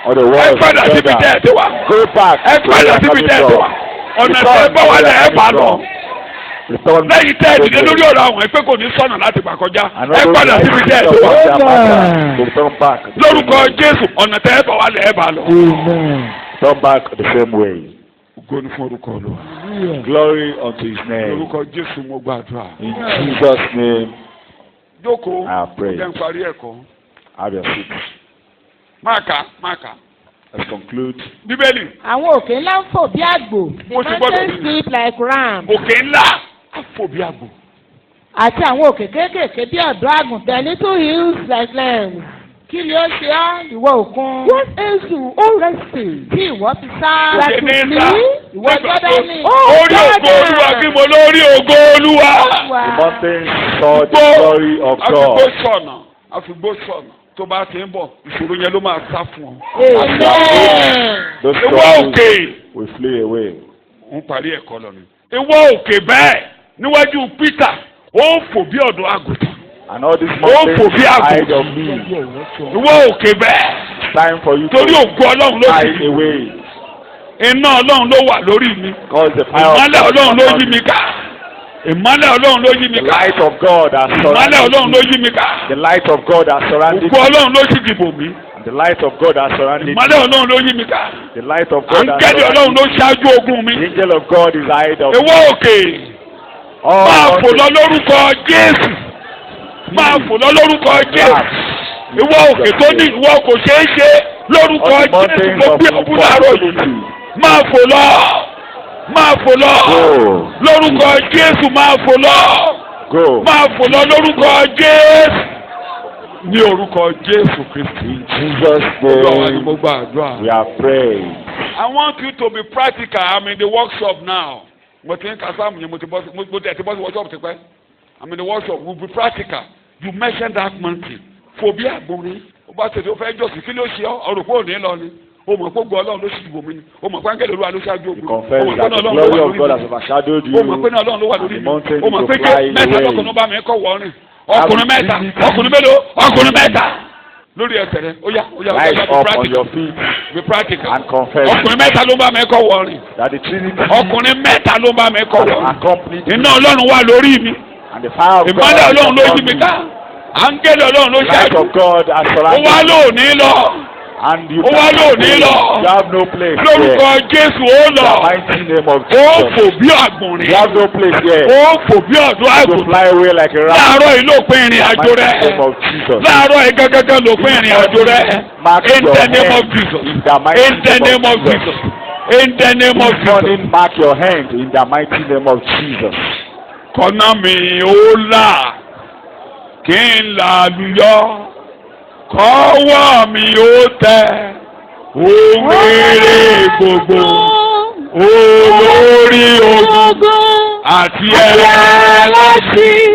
On the Ẹ walls padà of síbi tẹ́ ẹ Jordan. ti wá. Go back Ẹ to where padà you are síbi coming tẹ́ ẹ ti wá. from. Ọ̀nà tẹ́ ẹ bá wà lẹ̀ ẹ bá lọ. Return Lẹ́yìn tẹ́ ẹ to dìde the- lórí ọ̀rọ̀ àwọn ẹgbẹ́ kò ní sọ̀nà láti gbà kọjá. And Ẹ all those padà who síbi are tẹ́ ẹ in ti the wá. of their master, to return back. the same Lórúkọ way. Jésù, ọ̀nà tẹ́ ẹ bá wà lẹ̀ ẹ bá lọ. Turn back the same way. Ògo ni fún orúkọ Olúwa. Glory unto his name. Lórúkọ Jésù mo gbàdúrà. In Jesus' name, Jókòó, I pray. jẹ́ n parí ẹ̀kọ́. have your seat. Máa kà, máa kà. Let's conclude. Bíbélì, Àwọn òkè ńlá ń fò bí àgbò. mo ti gbọ́dọ̀ Mountains sleep like rams. òkè ńlá àfòbí àgbò. Àti àwọn òkè kéékèèké bí ọ̀dọ́ àgùntàn. Little hills like lambs. Kí ni ó ṣe ọ́ ìwọ òkun? What ails you, O resting? Tí ìwọ fi sá. Like Òkè ní to ńlá. flee? Ìwọ Jọ́dánì. Orí ògo Olúwa kí mo lórí ògo Olúwa. The mountains saw the Gbó glory of àfigbó God. sọ̀nà àfigbó sọ̀nà tó bá ti ń bọ̀ ìṣòro yẹn ló máa sá fún ọ. Those ìwọ troubles òkè will flee away. ń parí ẹ̀kọ́ lọ ni. ìwọ òkè bẹ́ẹ̀ níwájú Peter ó fò bí ọ̀dọ́ àgùntàn. And all this Oh, mountains for fear. hide of me. ìwọ òkè bẹ́ẹ̀ Time for you torí to ògo Ọlọ́run ló hide sì away. iná Ọlọ́run ló wà lórí mi. Because the fire ìmọ́lẹ̀ Ọlọ́run ló yí of mi ká. ìmọ́lẹ̀ Ọlọ́run ló yí mi the ká. light of God has ìmọ́lẹ̀ Ọlọ́run surrounded ló me. yí mi ká. The light of God has surrounded ògo me. Ọlọ́run ló sì dìbò mí. And the light of God has surrounded me. ìmọ́lẹ̀ Ọlọ́run ló yí mi ká. The light of God has àǹgẹ́lì Ọlọ́run ló surrounded me. ṣáájú ogun mi. The angel of God is ahead of ìwọ me. òkè All máa fò lọ mountains lórúkọ Jésù. máa fò lọ lórúkọ Jésù. ìwọ òkè tó ní ìwọ kò ṣeé ṣe lórúkọ on the Jésù mountains mo of gbé ọkùnrin láàárọ̀ yìí. impossibility. máa fò lọ máa fò lọ Go. lórúkọ Jésù máa fò lọ Go. máa fò lọ lórúkọ Jésù ní orúkọ Jésù Kristi. In Jesus' Olúwa ni mo name, gba àdúrà. we are praying. I want you to be practical. I'm in the workshop now. Mo ti ń ka sáàmù yẹn mo ti bọ́ sí workshop ti pẹ́. I'm in the workshop. We'll be practical. You mentioned that mountain. Fòbí àgbọ̀nrín. Ó bá ṣètò fẹ́ jọ̀sìn kí ló ṣe ọ́? Ọ̀rọ̀ pé òní lọ ni. O mọ̀ pé gbọ́ Ọlọ́run ló ṣì dìbò mí ni. O mọ̀ pé áńgẹ́lì Olúwa ló ṣáájú You ogun. confess O mọ̀ pé that náà the Ọlọ́run ló glory wà of lórí God mi. has overshadowed O mọ̀ pé you. náà Ọlọ́run ló wà lórí The mi. mountain O mọ̀ to pé fly mẹ́ta away. lọ́kùnrin bá mi kọ́ wọ́ọ́rìn. Ọkùnrin mẹ́ta. Ọkùnrin mélòó? Ọkùnrin mẹ́ta. Lórí ẹsẹ̀ rẹ̀. Ó yá Rise be up on practical. your feet Be practical. and confess Ọkùnrin mẹ́ta ló bá mi kọ́ wọ́ọ́rìn. that the Trinity Ọkùnrin mẹ́ta ló bá mi kọ́ has wọ́ọ́rìn. accompanied me. Iná Ọlọ́run wà lórí mi. And the fire of God Ìmọ́lẹ̀ has Ọlọ́run ló yí upon mi me. ká. Áńgẹ́lì Ọlọ́run ló The light ṣáájú. of God has Ó surrounded wá me. lóòní lọ. And you Ó wá lóòní lọ. you have no place Lórúkọ here. Jésù ó In the lọ. mighty name of Ó fò Jesus. bí You àgbọ̀nrín. have no place here Ó fò bí ọ̀dọ́ to àgùntàn. fly away like a rat. Láàárọ̀ yìí ló pín ìrìn àjò In the rẹ̀. mighty name of Jesus. Láàárọ̀ yìí gángan ló pín ìrìn àjò rẹ̀. Mark In your the name of hand Jesus. in the mighty In the name of Jesus. In the name of This Jesus. morning, mark your hand in the mighty name of Jesus. Kọ́nà mi ó là kí n là lùyọ́. Kọ́wọ́ mi ó tẹ ohun èrè gbogbo. Olórí ogun àti ẹlẹ́sìn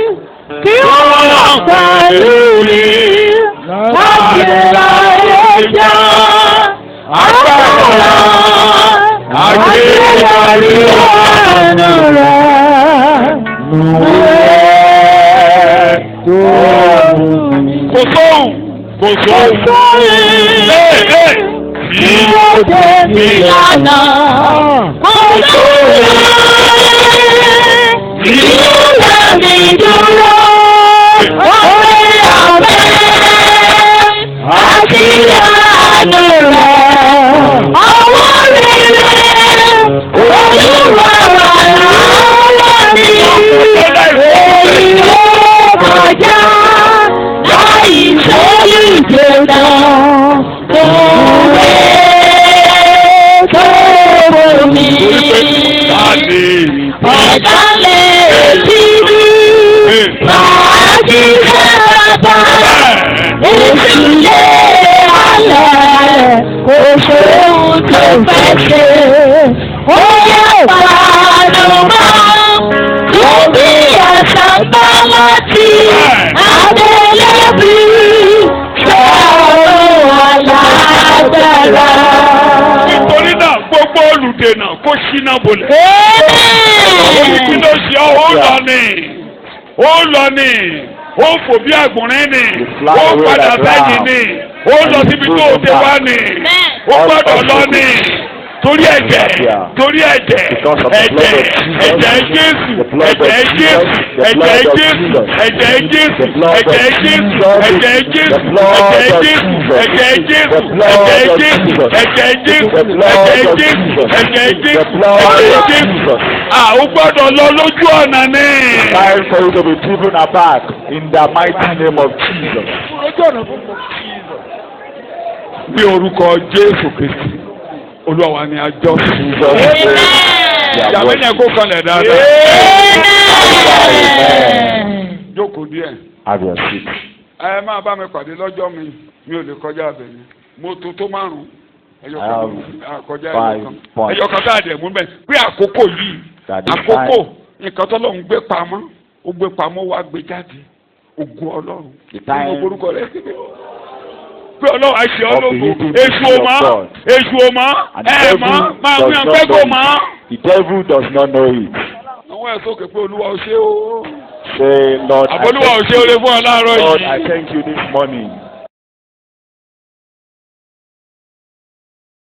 kí wọ́n pẹ̀lú mi. Láti láyé já agbára àgbéyàrí ọ̀nà rẹ̀. Kò sóhùn kò sóhùn. Bí ó dé mi lánàá. Kò sóhùn. Bí ó dé mi dúró. Orí ọ̀fẹ́ àti àánú rẹ̀. Ọwọ́ rere Olúwa wà lọ́wọ́ mi. Èyí ló kọjá láì sórí ìjọba. Òwe tó wò mí. Ọ̀dà lè ti rí. Màá ti sábà. Èsì lé alẹ́. Kò sóhun tó fẹ́ ṣe. Ó yẹ pàdùmọ́. Tóbi àṣà bá láti Adélébí. Sọ̀rọ̀ alágbára. Nítorí náà gbogbo olùdènà kó ṣínà bolẹ̀. Kí ló ṣe ọ́? Ó lọ ní. Ó lọ ní. Ó fò bí àgbọ̀nrín ní. Ó padà sẹ́yìn ní. Ó lọ síbi tó o ti wá ní. Ó gbọ́dọ̀ lọ ní. Torí ẹ̀jẹ̀, torí ẹ̀jẹ̀, ẹ̀jẹ̀, ẹ̀jẹ̀ Jésù, ẹ̀jẹ̀ Jésù, ẹ̀jẹ̀ Jésù, ẹ̀jẹ̀ Jésù, ẹ̀jẹ̀ Jésù, ẹ̀jẹ̀ Jésù, ẹ̀jẹ̀ Jésù, ẹ̀jẹ̀ Jésù, ẹ̀jẹ̀ Jésù, ẹ̀jẹ̀ Jésù, ẹ̀jẹ̀ Jésù, ẹ̀jẹ̀ Jésù, ẹ̀jẹ̀ Jésù. Ó gbọ́dọ̀ lọ lójú ọ̀nà ní. Time for you to be driven aback in the mighty name of Jesus. Ní orúkọ Jésù Kristi, Olúwa wa ni àjọ. Ìyàwó yẹn kó kalẹ̀ dáadáa. Jókòó díẹ̀. Have your seat. Ẹ máa bá mi pàdé lọ́jọ́ mi ò lè kọjá abẹ ni. Mo tó márùn-ún. Ẹyọ kan tá a dẹ̀ mú bẹ́ẹ̀ pé àkókò yìí àkókò nǹkan tó lọ́n gbé pamọ́ ó gbé pamọ́ wá gbé jáde ògùn Ọlọ́run. The time orúkọ rẹ̀ pé ọlọ́run àṣẹ of the ọlọ́gbò hidden èṣù mystery ọmọ of God. èṣù ọmọ And the ẹ devil mọ máa does wí not ọgbẹ́ kò know mọ́. it. The devil does not know it. àwọn ẹ̀sọ́ òkè pé olúwa ò ṣe o. Say, Lord, I àbólúwa ò thank ṣe oore you. fún ọ láàárọ̀ Lord, yìí. I thank you this morning.